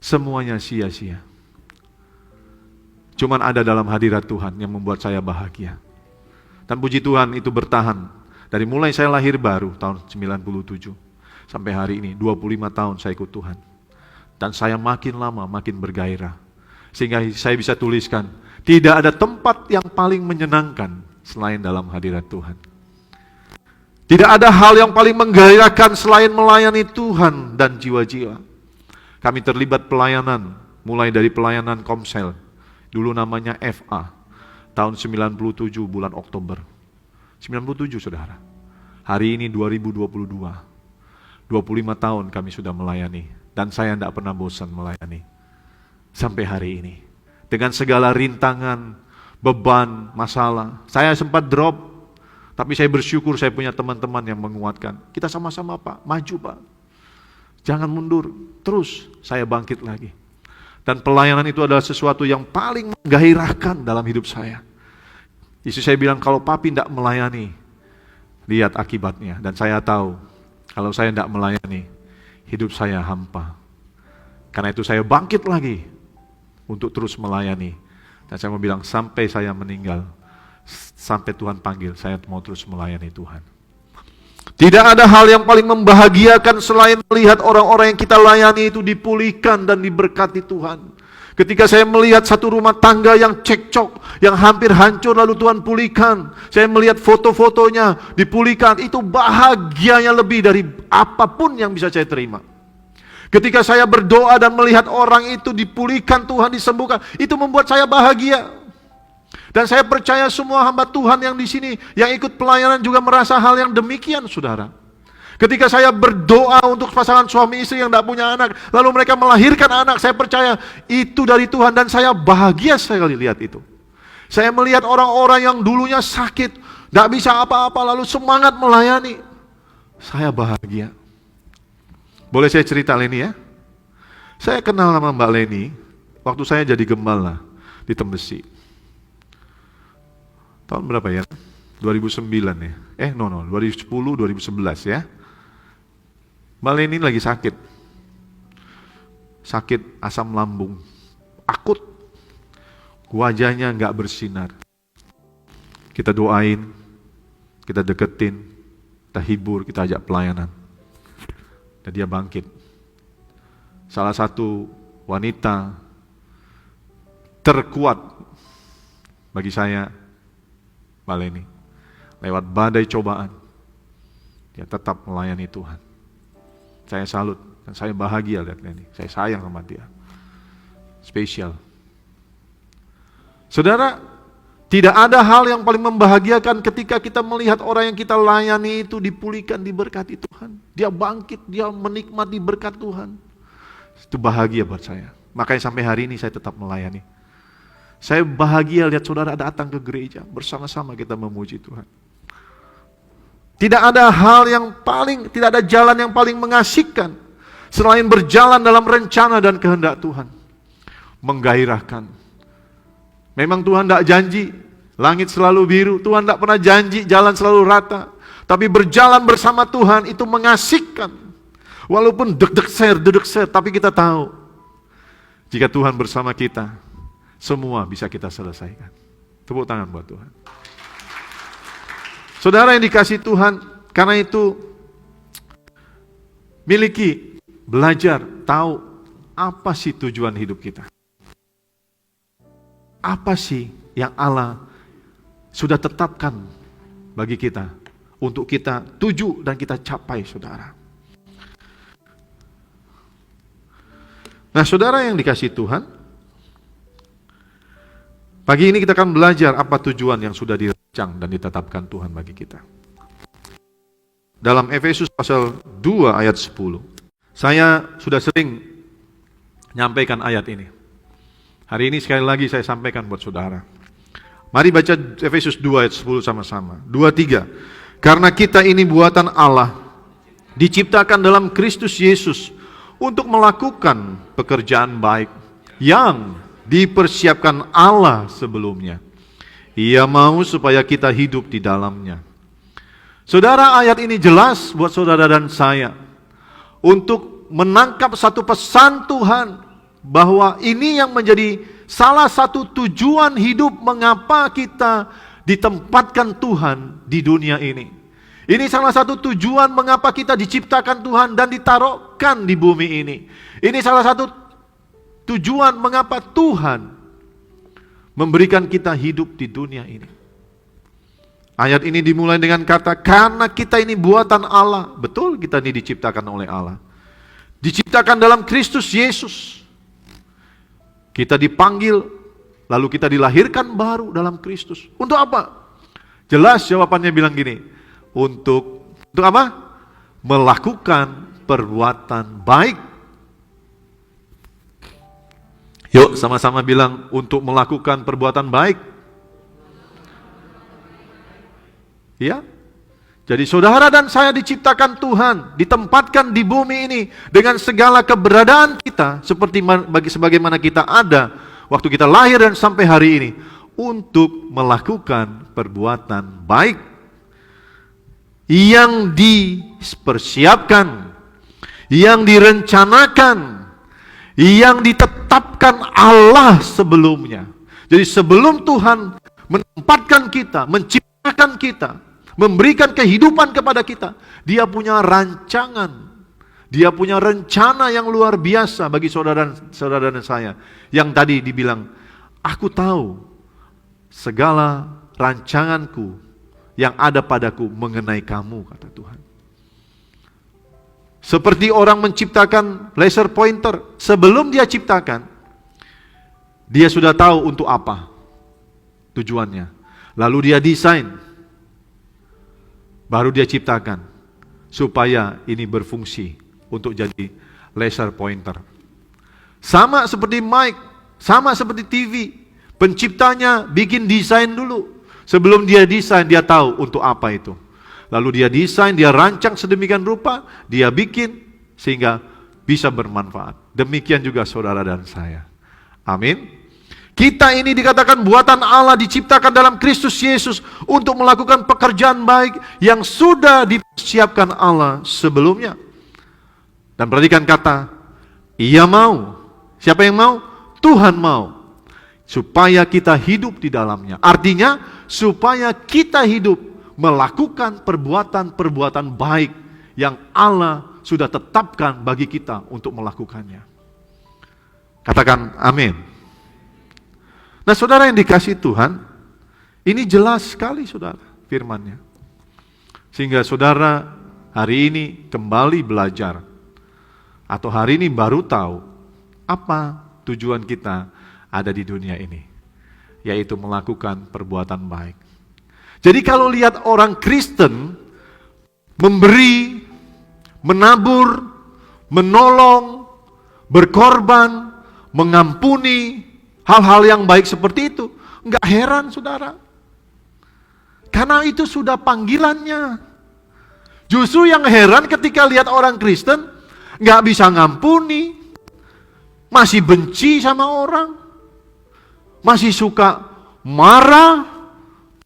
S2: semuanya sia-sia. Cuman ada dalam hadirat Tuhan yang membuat saya bahagia. Dan puji Tuhan itu bertahan. Dari mulai saya lahir baru tahun 97 sampai hari ini, 25 tahun saya ikut Tuhan. Dan saya makin lama makin bergairah. Sehingga saya bisa tuliskan, tidak ada tempat yang paling menyenangkan selain dalam hadirat Tuhan. Tidak ada hal yang paling menggairahkan selain melayani Tuhan dan jiwa-jiwa. Kami terlibat pelayanan, mulai dari pelayanan Komsel, dulu namanya FA, tahun 97 bulan Oktober. 97 saudara. Hari ini 2022, 25 tahun kami sudah melayani. Dan saya tidak pernah bosan melayani. Sampai hari ini. Dengan segala rintangan, beban, masalah. Saya sempat drop. Tapi saya bersyukur saya punya teman-teman yang menguatkan. Kita sama-sama Pak, maju Pak. Jangan mundur. Terus saya bangkit lagi. Dan pelayanan itu adalah sesuatu yang paling menggairahkan dalam hidup saya. Istri saya bilang kalau papi tidak melayani, lihat akibatnya. Dan saya tahu kalau saya tidak melayani, hidup saya hampa. Karena itu saya bangkit lagi untuk terus melayani. Dan saya mau bilang sampai saya meninggal, sampai Tuhan panggil, saya mau terus melayani Tuhan. Tidak ada hal yang paling membahagiakan selain melihat orang-orang yang kita layani itu dipulihkan dan diberkati Tuhan. Ketika saya melihat satu rumah tangga yang cekcok, yang hampir hancur lalu Tuhan pulihkan. Saya melihat foto-fotonya dipulihkan, itu bahagianya lebih dari apapun yang bisa saya terima. Ketika saya berdoa dan melihat orang itu dipulihkan Tuhan, disembuhkan, itu membuat saya bahagia. Dan saya percaya semua hamba Tuhan yang di sini, yang ikut pelayanan juga merasa hal yang demikian, saudara. Ketika saya berdoa untuk pasangan suami istri yang tidak punya anak, lalu mereka melahirkan anak, saya percaya itu dari Tuhan dan saya bahagia sekali lihat itu. Saya melihat orang-orang yang dulunya sakit, tidak bisa apa-apa, lalu semangat melayani. Saya bahagia. Boleh saya cerita Leni ya? Saya kenal sama Mbak Leni, waktu saya jadi gembala di Tembesi. Tahun berapa ya? 2009 ya. 2010, 2011 ya. Mbak Leni lagi sakit. Sakit asam lambung. Akut. Wajahnya nggak bersinar. Kita doain, kita deketin, kita hibur, kita ajak pelayanan. Dan dia bangkit. Salah satu wanita terkuat bagi saya, Mbak Leni. Lewat badai cobaan, dia tetap melayani Tuhan. Saya salut, dan saya bahagia lihat Leni. Saya sayang sama dia. Spesial. Saudara, tidak ada hal yang paling membahagiakan ketika kita melihat orang yang kita layani itu dipulihkan, diberkati Tuhan. Dia bangkit, dia menikmati berkat Tuhan. Itu bahagia buat saya. Makanya sampai hari ini saya tetap melayani. Saya bahagia lihat saudara datang ke gereja, bersama-sama kita memuji Tuhan. Tidak ada tidak ada jalan yang paling mengasihkan selain berjalan dalam rencana dan kehendak Tuhan. Menggairahkan. Memang Tuhan tidak janji langit selalu biru, Tuhan tidak pernah janji jalan selalu rata. Tapi berjalan bersama Tuhan itu mengasihkan. Walaupun dedek-ser, tapi kita tahu jika Tuhan bersama kita, semua bisa kita selesaikan. Tepuk tangan buat Tuhan. Saudara yang dikasihi Tuhan, karena itu miliki, belajar, tahu apa sih tujuan hidup kita. Apa sih yang Allah sudah tetapkan bagi kita untuk kita tuju dan kita capai, saudara. Nah, saudara yang dikasihi Tuhan, pagi ini kita akan belajar apa tujuan yang sudah dirancang dan ditetapkan Tuhan bagi kita. Dalam Efesus pasal 2 ayat 10, saya sudah sering menyampaikan ayat ini. Hari ini sekali lagi saya sampaikan buat saudara. Mari baca Efesus 2 ayat 10 sama-sama. 2, 3. Karena kita ini buatan Allah, diciptakan dalam Kristus Yesus untuk melakukan pekerjaan baik yang dipersiapkan Allah sebelumnya. Ia mau supaya kita hidup di dalamnya. Saudara, ayat ini jelas buat saudara dan saya untuk menangkap satu pesan Tuhan bahwa ini yang menjadi salah satu tujuan hidup mengapa kita ditempatkan Tuhan di dunia ini. Ini salah satu tujuan mengapa kita diciptakan Tuhan dan ditaruhkan di bumi ini. Ini salah satu tujuan mengapa Tuhan memberikan kita hidup di dunia ini. Ayat ini dimulai dengan kata, karena kita ini buatan Allah. Betul, kita ini diciptakan oleh Allah. Diciptakan dalam Kristus Yesus. Kita dipanggil, lalu kita dilahirkan baru dalam Kristus. Untuk apa? Jelas jawabannya bilang gini, untuk apa? Melakukan perbuatan baik. Yuk sama-sama bilang, untuk melakukan perbuatan baik. Ya, jadi saudara dan saya diciptakan Tuhan, ditempatkan di bumi ini dengan segala keberadaan kita, sebagaimana kita ada waktu kita lahir dan sampai hari ini, untuk melakukan perbuatan baik yang dipersiapkan, yang direncanakan, yang ditetapkan Allah sebelumnya. Jadi sebelum Tuhan menempatkan kita, menciptakan kita, memberikan kehidupan kepada kita, Dia punya rancangan, Dia punya rencana yang luar biasa bagi saudara dan saya. Yang tadi dibilang, aku tahu segala rancanganku yang ada padaku mengenai kamu, kata Tuhan. Seperti orang menciptakan laser pointer, sebelum dia ciptakan, dia sudah tahu untuk apa tujuannya. Lalu dia desain, baru dia ciptakan, supaya ini berfungsi untuk jadi laser pointer. Sama seperti mic, sama seperti TV, penciptanya bikin desain dulu. Sebelum dia desain, dia tahu untuk apa itu. Lalu dia desain, dia rancang sedemikian rupa, dia bikin sehingga bisa bermanfaat. Demikian juga saudara dan saya. Amin. Kita ini dikatakan buatan Allah, diciptakan dalam Kristus Yesus untuk melakukan pekerjaan baik yang sudah dipersiapkan Allah sebelumnya. Dan perhatikan kata, Ia mau. Siapa yang mau? Tuhan mau. Supaya kita hidup di dalamnya. Artinya, supaya kita hidup melakukan perbuatan-perbuatan baik yang Allah sudah tetapkan bagi kita untuk melakukannya. Katakan amin. Nah, saudara yang dikasihi Tuhan, ini jelas sekali saudara firman-Nya. Sehingga saudara hari ini kembali belajar, atau hari ini baru tahu apa tujuan kita ada di dunia ini, yaitu melakukan perbuatan baik. Jadi kalau lihat orang Kristen memberi, menabur, menolong, berkorban, mengampuni, hal-hal yang baik seperti itu, enggak heran saudara. Karena itu sudah panggilannya. Justru yang heran ketika lihat orang Kristen enggak bisa ngampuni, masih benci sama orang, masih suka marah,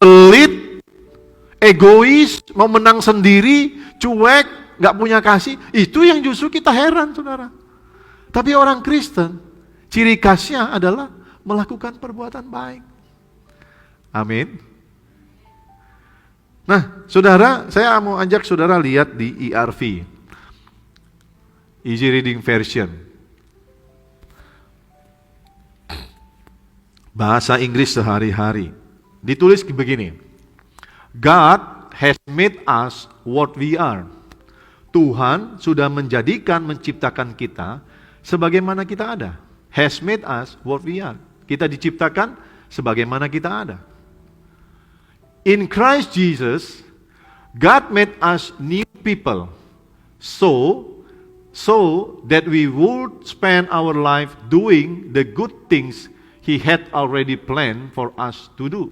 S2: pelit, egois, mau menang sendiri, cuek, enggak punya kasih. Itu yang justru kita heran saudara. Tapi orang Kristen, ciri khasnya adalah melakukan perbuatan baik. Amin. Nah, saudara, saya mau ajak saudara lihat di ERV, Easy Reading Version. Bahasa Inggris sehari-hari. Ditulis begini, God has made us what we are. Tuhan sudah menciptakan kita sebagaimana kita ada. Has made us what we are. Kita diciptakan sebagaimana kita ada. In Christ Jesus, God made us new people, so that we would spend our life doing the good things He had already planned for us to do.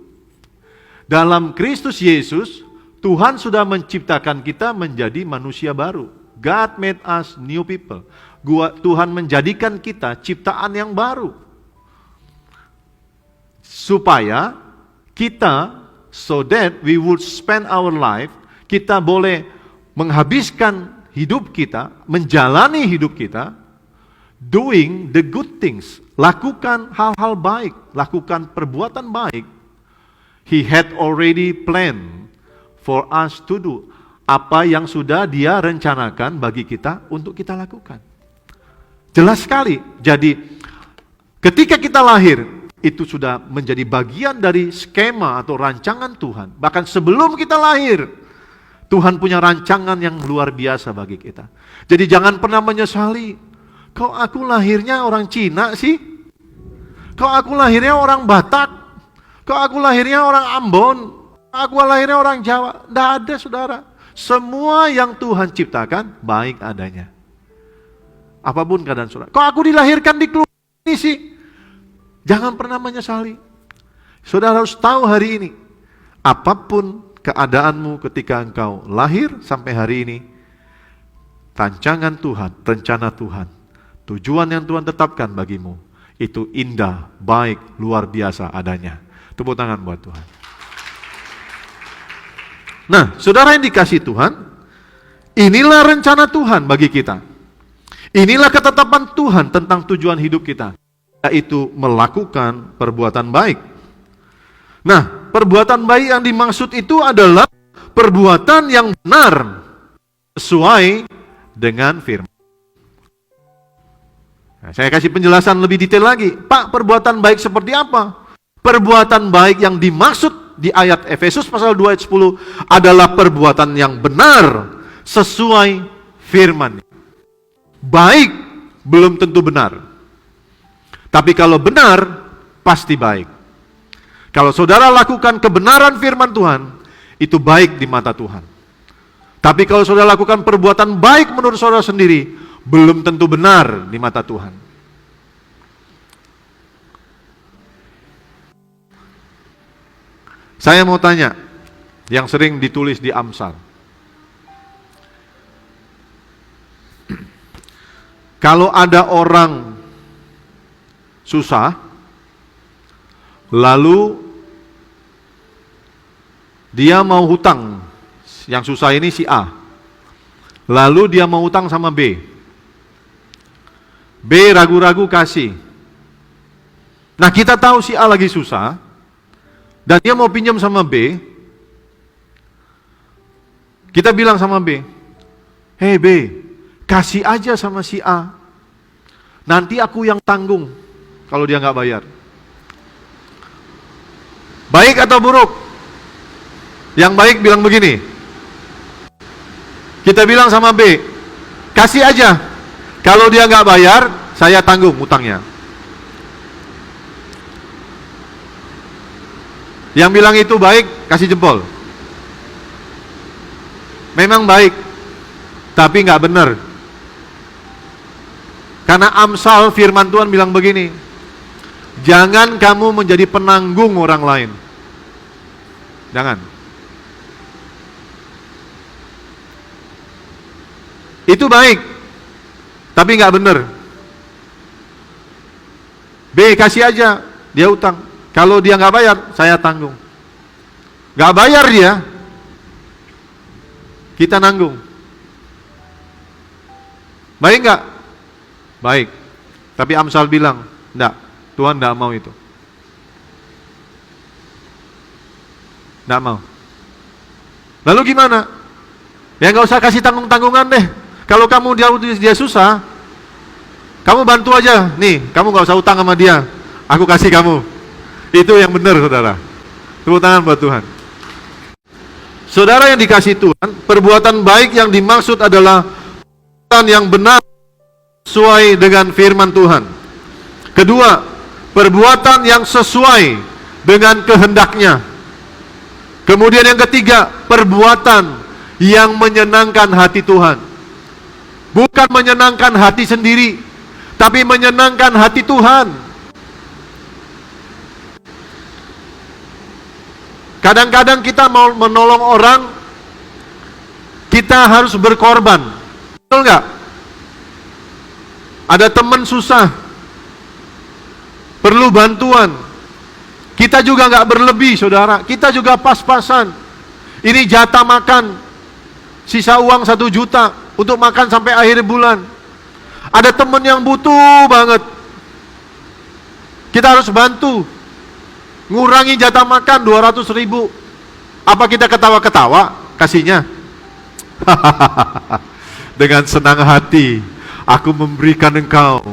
S2: Dalam Kristus Yesus, Tuhan sudah menciptakan kita menjadi manusia baru. God made us new people. Tuhan menjadikan kita ciptaan yang baru. Supaya kita, so that we would spend our life, kita boleh menghabiskan hidup kita, menjalani hidup kita, doing the good things, lakukan hal-hal baik, lakukan perbuatan baik. He had already planned for us to do. Apa yang sudah Dia rencanakan bagi kita untuk kita lakukan. Jelas sekali. Jadi ketika kita lahir, itu sudah menjadi bagian dari skema atau rancangan Tuhan. Bahkan sebelum kita lahir, Tuhan punya rancangan yang luar biasa bagi kita. Jadi jangan pernah menyesali, kok aku lahirnya orang Cina sih? Kok aku lahirnya orang Batak? Kok aku lahirnya orang Ambon? Aku lahirnya orang Jawa? Tidak ada saudara. Semua yang Tuhan ciptakan baik adanya. Apapun keadaan saudara. Kok aku dilahirkan di keluarga ini sih? Jangan pernah menyesali. Saudara harus tahu hari ini, apapun keadaanmu ketika engkau lahir sampai hari ini, rancangan Tuhan, rencana Tuhan, tujuan yang Tuhan tetapkan bagimu, itu indah, baik, luar biasa adanya. Tepuk tangan buat Tuhan. Nah, saudara yang dikasihi Tuhan, inilah rencana Tuhan bagi kita. Inilah ketetapan Tuhan tentang tujuan hidup kita, yaitu melakukan perbuatan baik. Nah, perbuatan baik yang dimaksud itu adalah perbuatan yang benar sesuai dengan firman. Nah, saya kasih penjelasan lebih detail lagi. Pak, perbuatan baik seperti apa? Perbuatan baik yang dimaksud di ayat Efesus pasal 2 ayat 10 adalah perbuatan yang benar sesuai firman. Baik belum tentu benar. Tapi kalau benar, pasti baik. Kalau saudara lakukan kebenaran firman Tuhan, itu baik di mata Tuhan. Tapi kalau saudara lakukan perbuatan baik menurut saudara sendiri, belum tentu benar di mata Tuhan. Saya mau tanya, yang sering ditulis di Amsal. Kalau ada orang susah, Lalu dia mau hutang. Yang susah ini si A. Lalu dia mau hutang sama B. B ragu-ragu kasih. Nah, kita tahu si A lagi susah dan dia mau pinjam sama B. Kita bilang sama B, "Hei B, kasih aja sama si A. Nanti aku yang tanggung kalau dia nggak bayar." Baik atau buruk? Yang baik bilang begini, kita bilang sama B, "Kasih aja, kalau dia nggak bayar, saya tanggung utangnya." Yang bilang itu baik, kasih jempol. Memang baik, tapi nggak benar. Karena Amsal firman Tuhan bilang begini, jangan kamu menjadi penanggung orang lain. Jangan. Itu baik, tapi nggak benar. B, kasih aja, dia utang. Kalau dia nggak bayar, saya tanggung. Nggak bayar dia, kita nanggung. Baik nggak? Baik. Tapi Amsal bilang, enggak, Tuhan enggak mau itu. Enggak mau. Lalu gimana? Ya nggak usah kasih tanggung-tanggungan deh. Kalau kamu dia susah, kamu bantu aja. Nih, kamu nggak usah utang sama dia. Aku kasih kamu. Itu yang benar, saudara. Tepuk tangan buat Tuhan. Saudara yang dikasih Tuhan, perbuatan baik yang dimaksud adalah perbuatan yang benar sesuai dengan firman Tuhan. Kedua, perbuatan yang sesuai dengan kehendaknya. Kemudian yang ketiga, perbuatan yang menyenangkan hati Tuhan. Bukan menyenangkan hati sendiri, tapi menyenangkan hati Tuhan. Kadang-kadang kita mau menolong orang, kita harus berkorban. Betul nggak? Ada teman susah, perlu bantuan. Kita juga nggak berlebih, saudara. Kita juga pas-pasan. Ini jatah makan, sisa uang 1 juta untuk makan sampai akhir bulan. Ada teman yang butuh banget, kita harus bantu. Ngurangi jatah makan 200.000. Apa kita ketawa-ketawa kasihnya? Dengan senang hati aku memberikan engkau,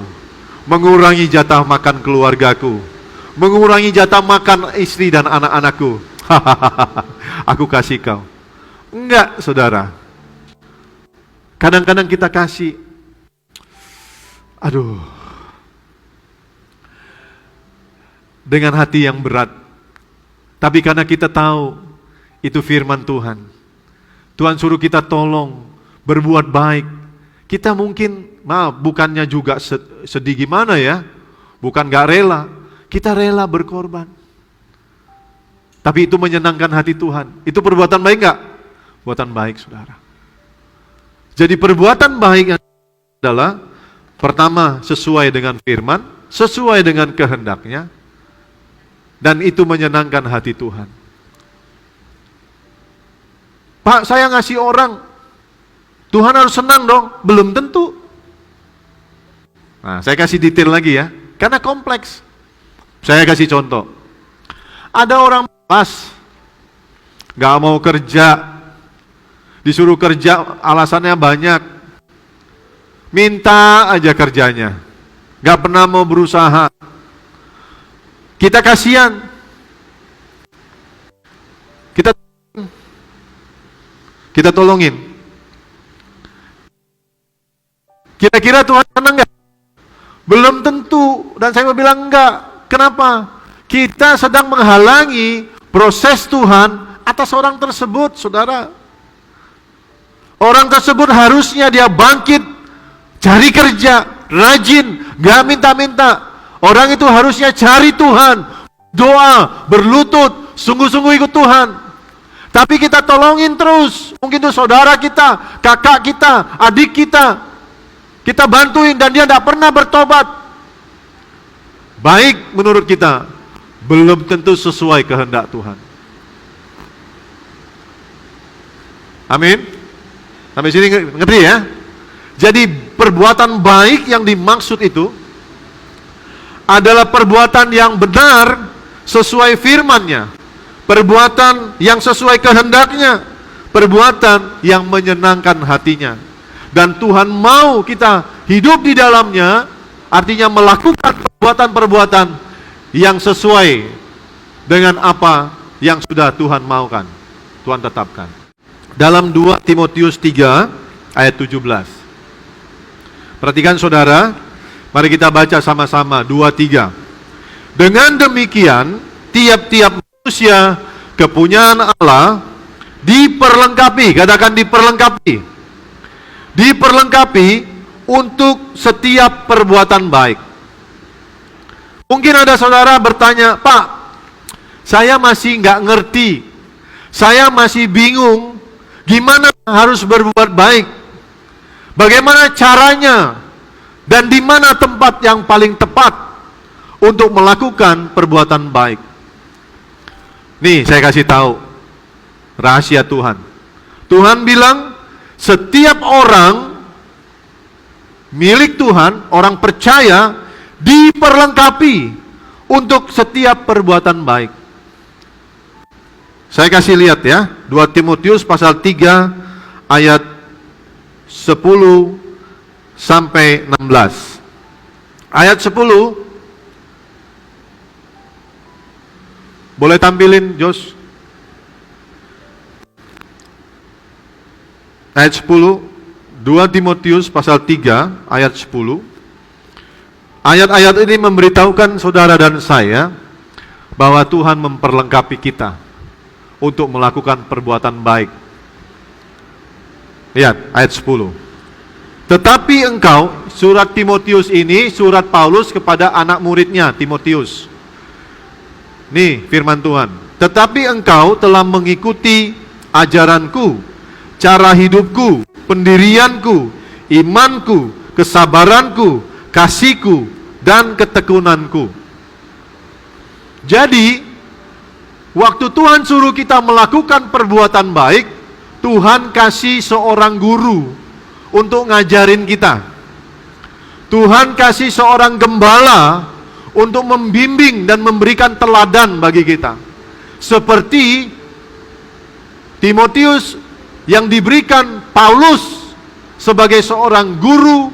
S2: mengurangi jatah makan keluargaku, mengurangi jatah makan istri dan anak-anakku. Aku kasih kau. Enggak, saudara. Kadang-kadang kita kasih, dengan hati yang berat. Tapi karena kita tahu itu firman Tuhan, Tuhan suruh kita tolong, berbuat baik. Kita mungkin, bukannya juga sedih gimana ya, bukan gak rela, kita rela berkorban. Tapi itu menyenangkan hati Tuhan. Itu perbuatan baik gak? Perbuatan baik, saudara. Jadi perbuatan baik adalah, pertama, sesuai dengan firman, sesuai dengan kehendaknya, dan itu menyenangkan hati Tuhan. Pak, saya ngasih orang, Tuhan harus senang dong. Belum tentu. Nah, saya kasih detail lagi ya, karena kompleks. Saya kasih contoh. Ada orang malas, gak mau kerja, disuruh kerja alasannya banyak, minta aja kerjanya, gak pernah mau berusaha. Kita kasihan, kita tolongin. Kira-kira Tuhan senang nggak? Belum tentu. Dan saya mau bilang enggak. Kenapa? Kita sedang menghalangi proses Tuhan atas orang tersebut, saudara. Orang tersebut harusnya dia bangkit, cari kerja, rajin, gak minta-minta. Orang itu harusnya cari Tuhan, doa, berlutut, sungguh-sungguh ikut Tuhan. Tapi kita tolongin terus. Mungkin itu saudara kita, kakak kita, adik kita. Kita bantuin dan dia tidak pernah bertobat. Baik menurut kita. belum tentu sesuai kehendak Tuhan. Amin. Sampai sini ngerti ya? Jadi perbuatan baik yang dimaksud itu adalah perbuatan yang benar sesuai firman-Nya, perbuatan yang sesuai kehendaknya, perbuatan yang menyenangkan hatinya. Dan Tuhan mau kita hidup di dalamnya, artinya melakukan perbuatan-perbuatan yang sesuai dengan apa yang sudah Tuhan maukan, Tuhan tetapkan. Dalam 2 Timotius 3 ayat 17. Perhatikan saudara, mari kita baca sama-sama 2-3. Dengan demikian, tiap-tiap manusia kepunyaan Allah diperlengkapi, katakan diperlengkapi. Diperlengkapi untuk setiap perbuatan baik. Mungkin ada saudara bertanya, Pak, saya masih nggak ngerti, saya masih bingung, gimana harus berbuat baik? Bagaimana caranya? Dan di mana tempat yang paling tepat untuk melakukan perbuatan baik? Nih, saya kasih tahu rahasia Tuhan. Tuhan bilang, setiap orang milik Tuhan, orang percaya, diperlengkapi untuk setiap perbuatan baik. Saya kasih lihat ya, 2 Timotius pasal 3 ayat 10 sampai 16. Ayat 10, boleh tampilin Jos? Ayat 10, 2 Timotius pasal 3 ayat 10. Ayat-ayat ini memberitahukan saudara dan saya bahwa Tuhan memperlengkapi kita untuk melakukan perbuatan baik. Lihat ayat 10. Tetapi engkau, surat Timotius ini surat Paulus kepada anak muridnya Timotius. Nih firman Tuhan. Tetapi engkau telah mengikuti ajaranku, cara hidupku, pendirianku, imanku, kesabaranku, kasihku, dan ketekunanku. Jadi, waktu Tuhan suruh kita melakukan perbuatan baik, Tuhan kasih seorang guru untuk ngajarin kita. Tuhan kasih seorang gembala untuk membimbing dan memberikan teladan bagi kita. Seperti Timotius yang diberikan Paulus sebagai seorang guru,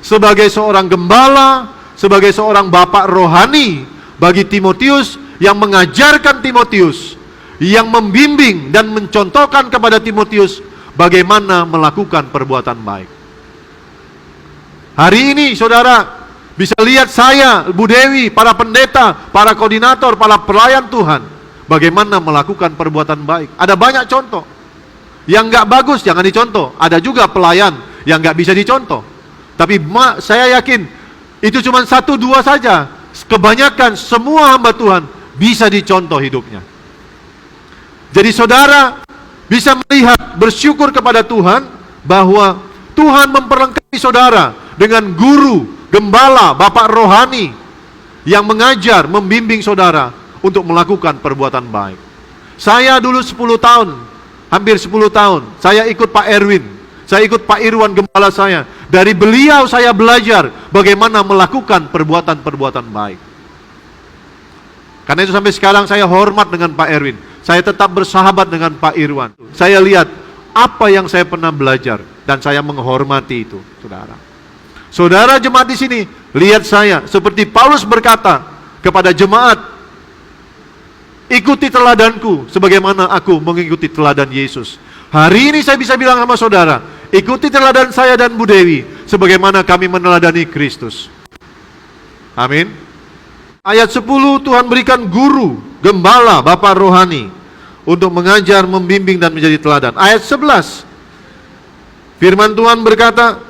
S2: sebagai seorang gembala, sebagai seorang bapak rohani bagi Timotius, yang mengajarkan Timotius, yang membimbing dan mencontohkan kepada Timotius bagaimana melakukan perbuatan baik. Hari ini saudara bisa lihat saya, Bu Dewi, para pendeta, para koordinator, para pelayan Tuhan, bagaimana melakukan perbuatan baik. Ada banyak contoh. Yang nggak bagus jangan dicontoh. Ada juga pelayan yang nggak bisa dicontoh. Tapi saya yakin itu cuma 1-2 saja. Kebanyakan semua hamba Tuhan bisa dicontoh hidupnya. Jadi saudara bisa melihat, bersyukur kepada Tuhan bahwa Tuhan memperlengkapi saudara dengan guru, gembala, bapak rohani yang mengajar, membimbing saudara untuk melakukan perbuatan baik. Saya dulu 10 tahun, hampir 10 tahun, saya ikut Pak Erwin, saya ikut Pak Irwan gembala saya. Dari beliau saya belajar bagaimana melakukan perbuatan-perbuatan baik. Karena itu sampai sekarang saya hormat dengan Pak Erwin. Saya tetap bersahabat dengan Pak Irwan. Saya lihat apa yang saya pernah belajar dan saya menghormati itu, saudara. Saudara jemaat di sini, lihat saya seperti Paulus berkata kepada jemaat, ikuti teladanku sebagaimana aku mengikuti teladan Yesus. Hari ini saya bisa bilang sama saudara, ikuti teladan saya dan Bu Dewi sebagaimana kami meneladani Kristus. Amin. Ayat 10, Tuhan berikan guru, gembala, bapak rohani untuk mengajar, membimbing dan menjadi teladan. Ayat 11, firman Tuhan berkata,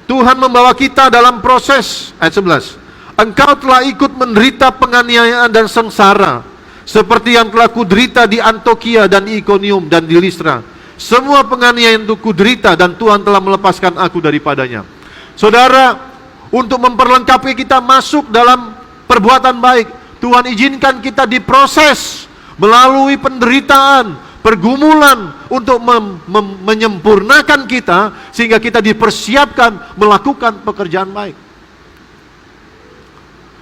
S2: Tuhan membawa kita dalam proses. Ayat 11, engkau telah ikut menderita penganiayaan dan sengsara seperti yang telah kuderita di Antiokhia dan di Ikonium dan di Listra. Semua penganiayaan itu kuderita dan Tuhan telah melepaskan aku daripadanya. Saudara, untuk memperlengkapi kita masuk dalam perbuatan baik. Tuhan izinkan kita diproses melalui penderitaan, pergumulan untuk menyempurnakan kita sehingga kita dipersiapkan melakukan pekerjaan baik.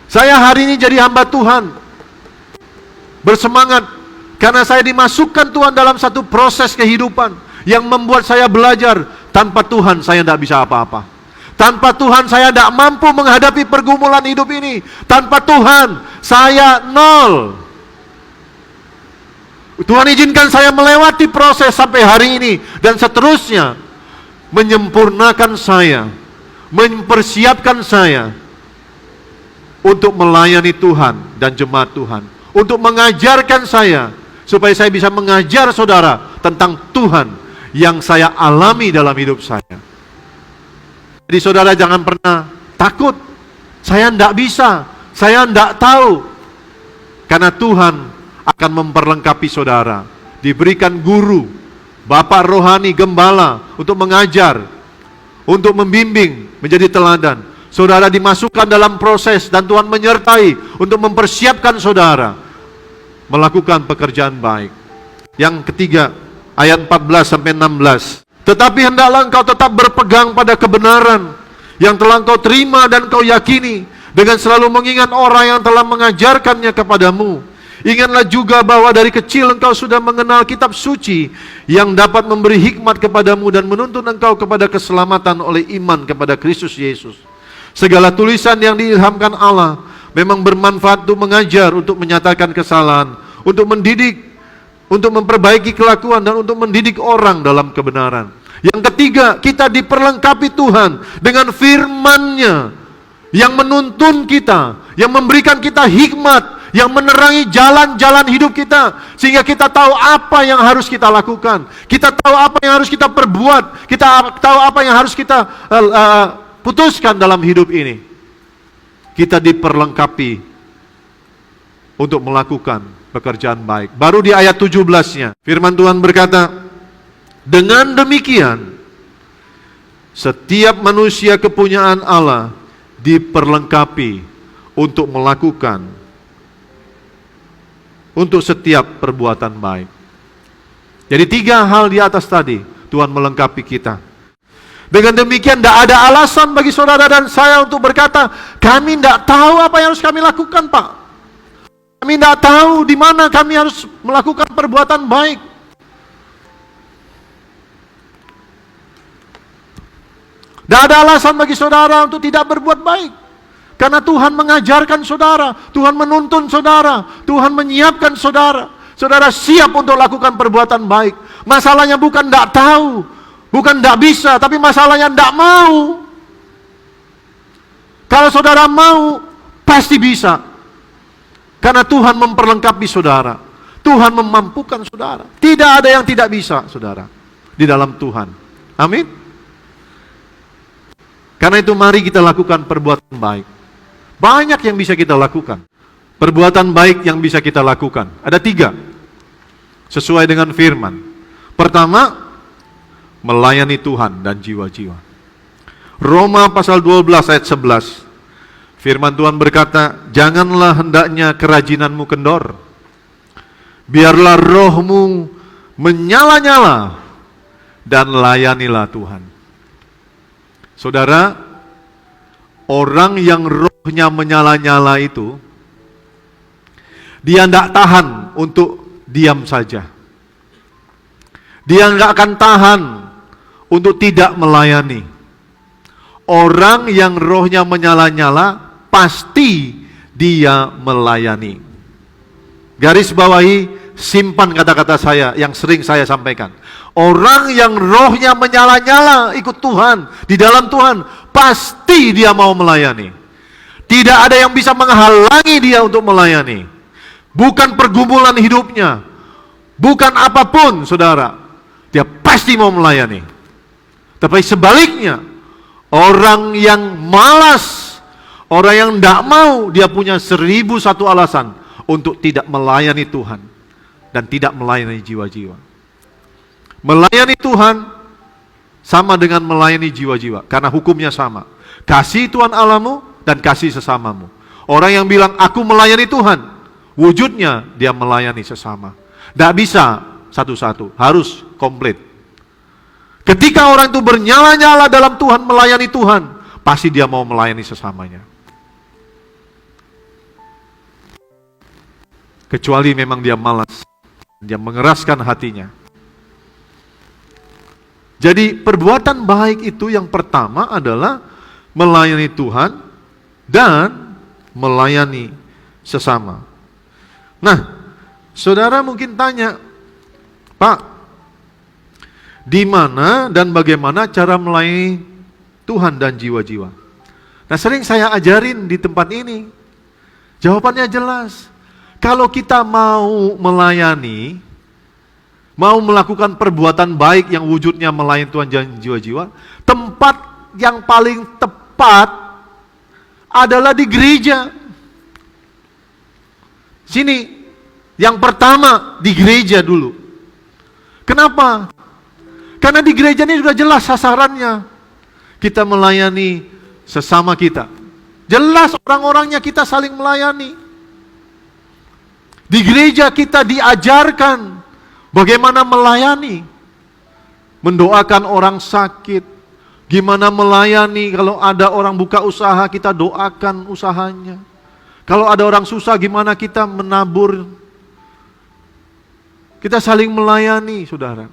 S2: Saya hari ini jadi hamba Tuhan, bersemangat karena saya dimasukkan Tuhan dalam satu proses kehidupan yang membuat saya belajar. Tanpa Tuhan saya tidak bisa apa-apa. Tanpa Tuhan saya tidak mampu menghadapi pergumulan hidup ini. Tanpa Tuhan saya nol. Tuhan izinkan saya melewati proses sampai hari ini dan seterusnya, menyempurnakan saya, mempersiapkan saya untuk melayani Tuhan dan jemaat Tuhan, untuk mengajarkan saya supaya saya bisa mengajar saudara tentang Tuhan yang saya alami dalam hidup saya. Jadi saudara jangan pernah takut, saya tidak bisa, saya tidak tahu, karena Tuhan akan memperlengkapi saudara. Diberikan guru, bapak rohani, gembala untuk mengajar, untuk membimbing, menjadi teladan. Saudara dimasukkan dalam proses dan Tuhan menyertai untuk mempersiapkan saudara melakukan pekerjaan baik. Yang ketiga, ayat 14 sampai 16. Tetapi hendaklah engkau tetap berpegang pada kebenaran yang telah engkau terima dan engkau yakini, dengan selalu mengingat orang yang telah mengajarkannya kepadamu. Ingatlah juga bahwa dari kecil engkau sudah mengenal kitab suci yang dapat memberi hikmat kepadamu dan menuntun engkau kepada keselamatan oleh iman kepada Kristus Yesus. Segala tulisan yang diilhamkan Allah memang bermanfaat untuk mengajar, untuk menyatakan kesalahan, untuk mendidik, untuk memperbaiki kelakuan, dan untuk mendidik orang dalam kebenaran. Yang ketiga, kita diperlengkapi Tuhan dengan firman-Nya yang menuntun kita, yang memberikan kita hikmat, yang menerangi jalan-jalan hidup kita, sehingga kita tahu apa yang harus kita lakukan, kita tahu apa yang harus kita perbuat, kita tahu apa yang harus kita putuskan dalam hidup ini. Kita diperlengkapi untuk melakukan pekerjaan baik. Baru di ayat 17-nya, firman Tuhan berkata, dengan demikian setiap manusia kepunyaan Allah diperlengkapi untuk melakukan, untuk setiap perbuatan baik. Jadi 3 hal di atas tadi Tuhan melengkapi kita. Dengan demikian tidak ada alasan bagi saudara dan saya untuk berkata, kami tidak tahu apa yang harus kami lakukan, Pak. Kami tidak tahu di mana kami harus melakukan perbuatan baik. Tidak ada alasan bagi saudara untuk tidak berbuat baik. Karena Tuhan mengajarkan saudara, Tuhan menuntun saudara, Tuhan menyiapkan saudara. Saudara siap untuk lakukan perbuatan baik. Masalahnya bukan tidak tahu, bukan tidak bisa, tapi masalahnya tidak mau. Kalau saudara mau, pasti bisa. Karena Tuhan memperlengkapi saudara. Tuhan memampukan saudara. Tidak ada yang tidak bisa, saudara, di dalam Tuhan. Amin. Karena itu mari kita lakukan perbuatan baik. Banyak yang bisa kita lakukan. Perbuatan baik yang bisa kita lakukan. Ada 3. Sesuai dengan firman. Pertama, melayani Tuhan dan jiwa-jiwa. Roma pasal 12 ayat 11. Firman Tuhan berkata, janganlah hendaknya kerajinanmu kendor. Biarlah rohmu menyala-nyala dan layanilah Tuhan. Saudara, orang yang rohnya menyala-nyala itu, dia tidak tahan untuk diam saja. Dia nggak akan tahan untuk tidak melayani. Orang yang rohnya menyala-nyala, pasti dia melayani. Garis bawahi, simpan kata-kata saya yang sering saya sampaikan. Orang yang rohnya menyala-nyala ikut Tuhan, di dalam Tuhan, pasti dia mau melayani. Tidak ada yang bisa menghalangi dia untuk melayani. Bukan pergumulan hidupnya, bukan apapun, saudara, dia pasti mau melayani. Tapi sebaliknya, orang yang malas, orang yang tidak mau, dia punya 1001 alasan untuk tidak melayani Tuhan dan tidak melayani jiwa-jiwa. Melayani Tuhan sama dengan melayani jiwa-jiwa, karena hukumnya sama. Kasih Tuhan Allahmu dan kasih sesamamu. Orang yang bilang, aku melayani Tuhan, wujudnya dia melayani sesama. Tidak bisa satu-satu, harus komplit. Ketika orang itu bernyala-nyala dalam Tuhan, melayani Tuhan, pasti dia mau melayani sesamanya. Kecuali memang dia malas, dia mengeraskan hatinya. Jadi perbuatan baik itu yang pertama adalah melayani Tuhan dan melayani sesama. Nah, saudara mungkin tanya, Pak, di mana dan bagaimana cara melayani Tuhan dan jiwa-jiwa? Nah, sering saya ajarin di tempat ini. Jawabannya jelas. Kalau kita mau melayani, mau melakukan perbuatan baik yang wujudnya melayani Tuhan dan jiwa-jiwa, tempat yang paling tepat adalah di gereja. Sini, yang pertama di gereja dulu. Kenapa? Karena di gereja ini sudah jelas sasarannya. Kita melayani sesama kita. Jelas orang-orangnya, kita saling melayani. Di gereja kita diajarkan bagaimana melayani. Mendoakan orang sakit. Gimana melayani kalau ada orang buka usaha, kita doakan usahanya. Kalau ada orang susah, gimana kita menabur. Kita saling melayani, saudara.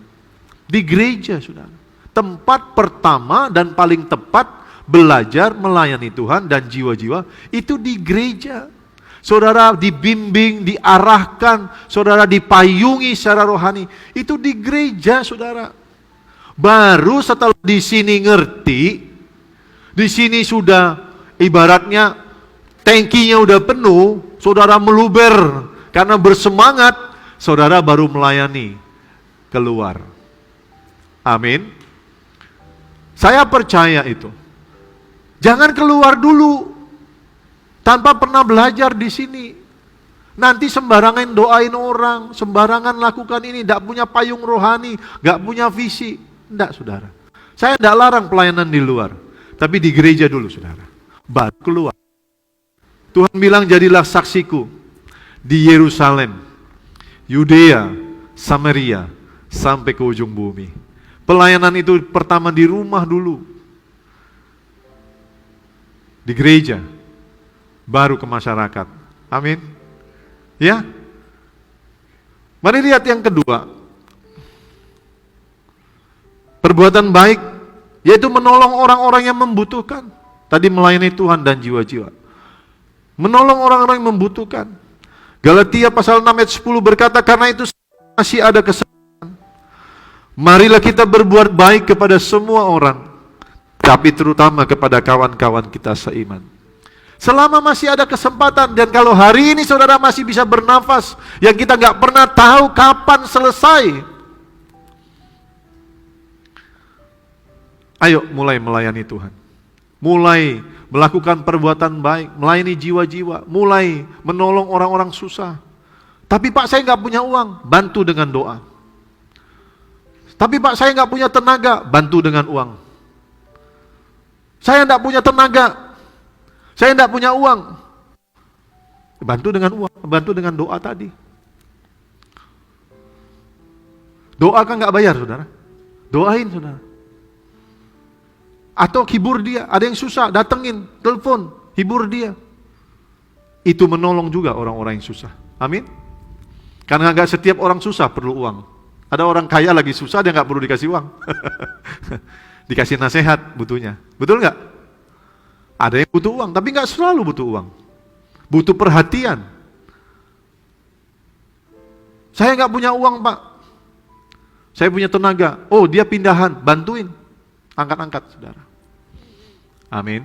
S2: Di gereja, saudara. Tempat pertama dan paling tepat belajar melayani Tuhan dan jiwa-jiwa itu di gereja. Saudara dibimbing, diarahkan, saudara dipayungi secara rohani, itu di gereja, saudara. Baru setelah di sini ngerti, di sini sudah ibaratnya tangkinya udah penuh, saudara meluber karena bersemangat, saudara baru melayani keluar. Amin. Saya percaya itu. Jangan keluar dulu tanpa pernah belajar di sini. Nanti sembarangan doain orang, sembarangan lakukan ini, tidak punya payung rohani, nggak punya visi. Tidak, saudara. Saya tidak larang pelayanan di luar, tapi di gereja dulu, saudara. Baru keluar. Tuhan bilang, jadilah saksiku di Yerusalem, Yudea, Samaria, sampai ke ujung bumi. Pelayanan itu pertama di rumah dulu, di gereja, baru ke masyarakat. Amin. Ya. Mari lihat yang kedua. Perbuatan baik, yaitu menolong orang-orang yang membutuhkan. Tadi melayani Tuhan dan jiwa-jiwa. Menolong orang-orang yang membutuhkan. Galatia pasal 6 ayat 10 berkata, karena itu masih ada kesempatan. Marilah kita berbuat baik kepada semua orang, tapi terutama kepada kawan-kawan kita seiman. Selama masih ada kesempatan, dan kalau hari ini saudara masih bisa bernafas, yang kita nggak pernah tahu kapan selesai. Ayo mulai melayani Tuhan. Mulai melakukan perbuatan baik, melayani jiwa-jiwa, mulai menolong orang-orang susah. Tapi Pak, saya nggak punya uang, bantu dengan doa. Tapi Pak, saya nggak punya tenaga, bantu dengan uang. Saya nggak punya tenaga, saya nggak punya uang, bantu dengan uang, bantu dengan doa tadi. Doa kan nggak bayar, saudara. Doain, saudara. Atau hibur dia, ada yang susah, datengin, telepon, hibur dia. Itu menolong juga orang-orang yang susah. Amin. Karena nggak setiap orang susah perlu uang. Ada orang kaya lagi susah, dia nggak perlu dikasih uang. Dikasih nasihat butuhnya. Betul nggak? Ada yang butuh uang, tapi nggak selalu butuh uang. Butuh perhatian. Saya nggak punya uang, Pak. Saya punya tenaga. Oh, dia pindahan, bantuin. Angkat-angkat, saudara. Amin.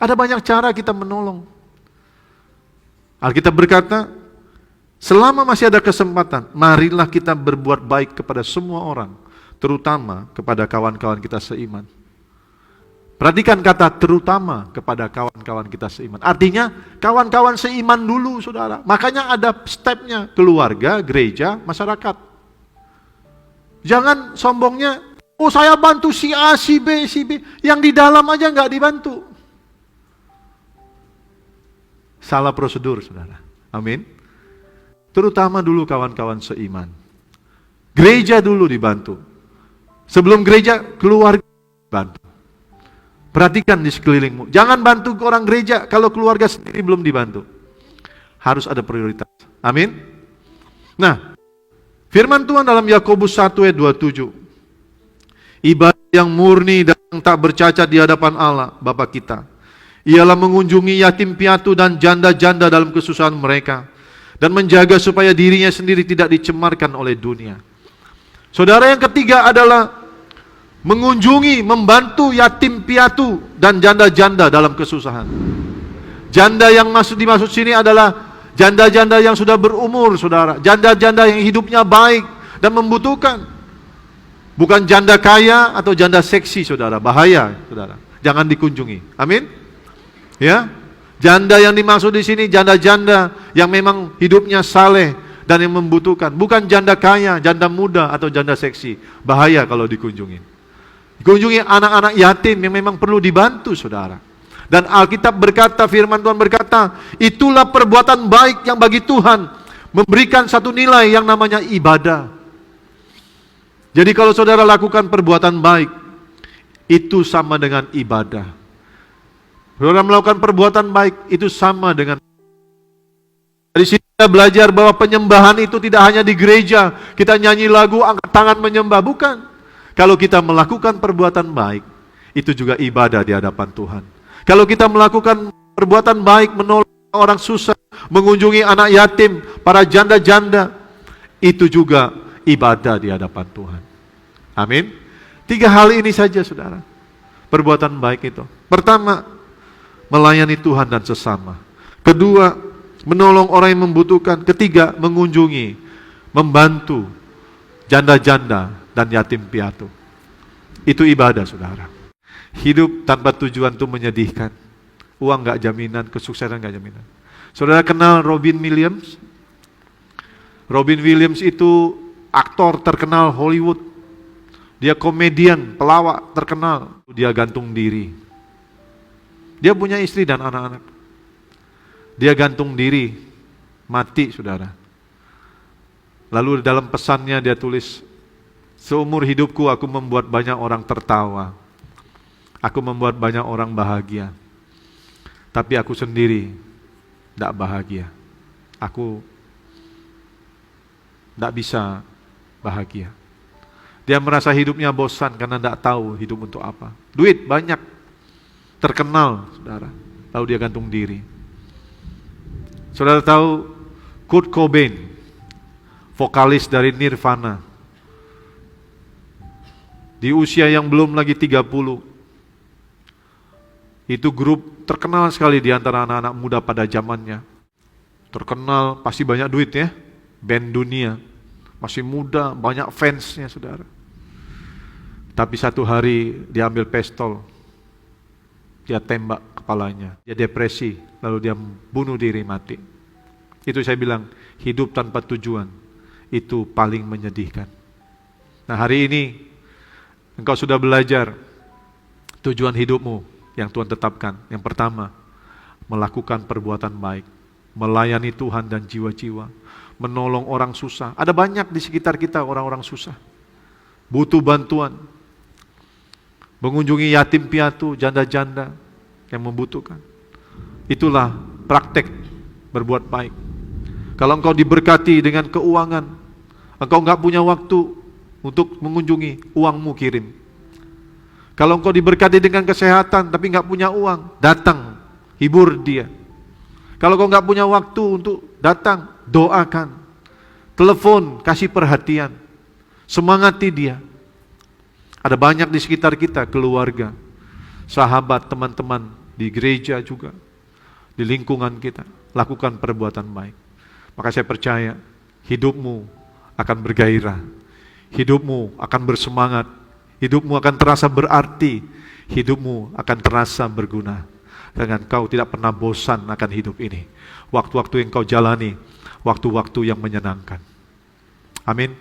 S2: Ada banyak cara kita menolong. Alkitab berkata, selama masih ada kesempatan, marilah kita berbuat baik kepada semua orang, terutama kepada kawan-kawan kita seiman. Perhatikan kata terutama kepada kawan-kawan kita seiman. Artinya kawan-kawan seiman dulu, saudara. Makanya ada stepnya, keluarga, gereja, masyarakat. Jangan sombongnya, oh saya bantu si A, si B, si B. Yang di dalam aja nggak dibantu. salah prosedur, saudara. Amin. Terutama dulu kawan-kawan seiman. Gereja dulu dibantu. Sebelum gereja, keluarga dibantu. Perhatikan di sekelilingmu. Jangan bantu orang gereja kalau keluarga sendiri belum dibantu. Harus ada prioritas. Amin. Nah, firman Tuhan dalam Yakobus 1 ayat 27. Ibadah yang murni dan tak bercacat di hadapan Allah, Bapa kita, ialah mengunjungi yatim piatu dan janda-janda dalam kesusahan mereka, dan menjaga supaya dirinya sendiri tidak dicemarkan oleh dunia. Saudara, yang ketiga adalah mengunjungi, membantu yatim piatu dan janda-janda dalam kesusahan. Janda yang dimaksud sini adalah janda-janda yang sudah berumur, saudara. Janda-janda yang hidupnya baik dan membutuhkan. Bukan janda kaya atau janda seksi, saudara. Bahaya, saudara. Jangan dikunjungi. Amin. Ya. Janda yang dimaksud di sini janda-janda yang memang hidupnya saleh dan yang membutuhkan. Bukan janda kaya, janda muda atau janda seksi. Bahaya kalau dikunjungi. Kunjungi anak-anak yatim yang memang perlu dibantu, saudara. Dan Alkitab berkata, firman Tuhan berkata, itulah perbuatan baik yang bagi Tuhan memberikan satu nilai yang namanya ibadah. Jadi kalau saudara lakukan perbuatan baik, itu sama dengan ibadah. Saudara melakukan perbuatan baik, itu sama dengan. Dari sini kita belajar bahwa penyembahan itu tidak hanya di gereja, kita nyanyi lagu, angkat tangan menyembah, bukan. Kalau kita melakukan perbuatan baik, itu juga ibadah di hadapan Tuhan. Kalau kita melakukan perbuatan baik, menolong orang susah, mengunjungi anak yatim, para janda-janda, itu juga ibadah di hadapan Tuhan. Amin. 3 hal ini saja, saudara. Perbuatan baik itu. Pertama, melayani Tuhan dan sesama. Kedua, menolong orang yang membutuhkan. Ketiga, mengunjungi, membantu janda-janda dan yatim piatu. Itu ibadah, saudara. Hidup tanpa tujuan itu menyedihkan. Uang gak jaminan, kesuksesan gak jaminan. Saudara kenal Robin Williams? Robin Williams itu aktor terkenal Hollywood. Dia komedian, pelawak terkenal. Dia gantung diri. Dia punya istri dan anak-anak. Dia gantung diri, mati, saudara. Lalu dalam pesannya dia tulis, seumur hidupku aku membuat banyak orang tertawa. Aku membuat banyak orang bahagia. Tapi aku sendiri tidak bahagia. Aku tidak bisa bahagia. Dia merasa hidupnya bosan karena tidak tahu hidup untuk apa. Duit banyak, terkenal, saudara. Lalu dia gantung diri. Saudara tahu Kurt Cobain, vokalis dari Nirvana, di usia yang belum lagi 30, itu grup terkenal sekali di antara anak-anak muda pada zamannya. Terkenal, pasti banyak duit ya, band dunia. Masih muda, banyak fansnya, saudara. Tapi satu hari dia ambil pistol, dia tembak kepalanya, dia depresi, lalu dia bunuh diri, mati. Itu saya bilang, hidup tanpa tujuan, itu paling menyedihkan. Nah, hari ini, engkau sudah belajar tujuan hidupmu yang Tuhan tetapkan. Yang pertama, melakukan perbuatan baik, melayani Tuhan dan jiwa-jiwa, menolong orang susah. Ada banyak di sekitar kita orang-orang susah, butuh bantuan. Mengunjungi yatim piatu, janda-janda yang membutuhkan. Itulah praktek berbuat baik. Kalau engkau diberkati dengan keuangan, engkau enggak punya waktu untuk mengunjungi, uangmu kirim. Kalau engkau diberkati dengan kesehatan tapi enggak punya uang, datang, hibur dia. Kalau engkau enggak punya waktu untuk datang, doakan, telepon, kasih perhatian, semangati dia. Ada banyak di sekitar kita, keluarga, sahabat, teman-teman, di gereja juga, di lingkungan kita. Lakukan perbuatan baik. Maka saya percaya, hidupmu akan bergairah, hidupmu akan bersemangat, hidupmu akan terasa berarti, hidupmu akan terasa berguna. Dengan kau tidak pernah bosan akan hidup ini. Waktu-waktu yang kau jalani, waktu-waktu yang menyenangkan. Amin.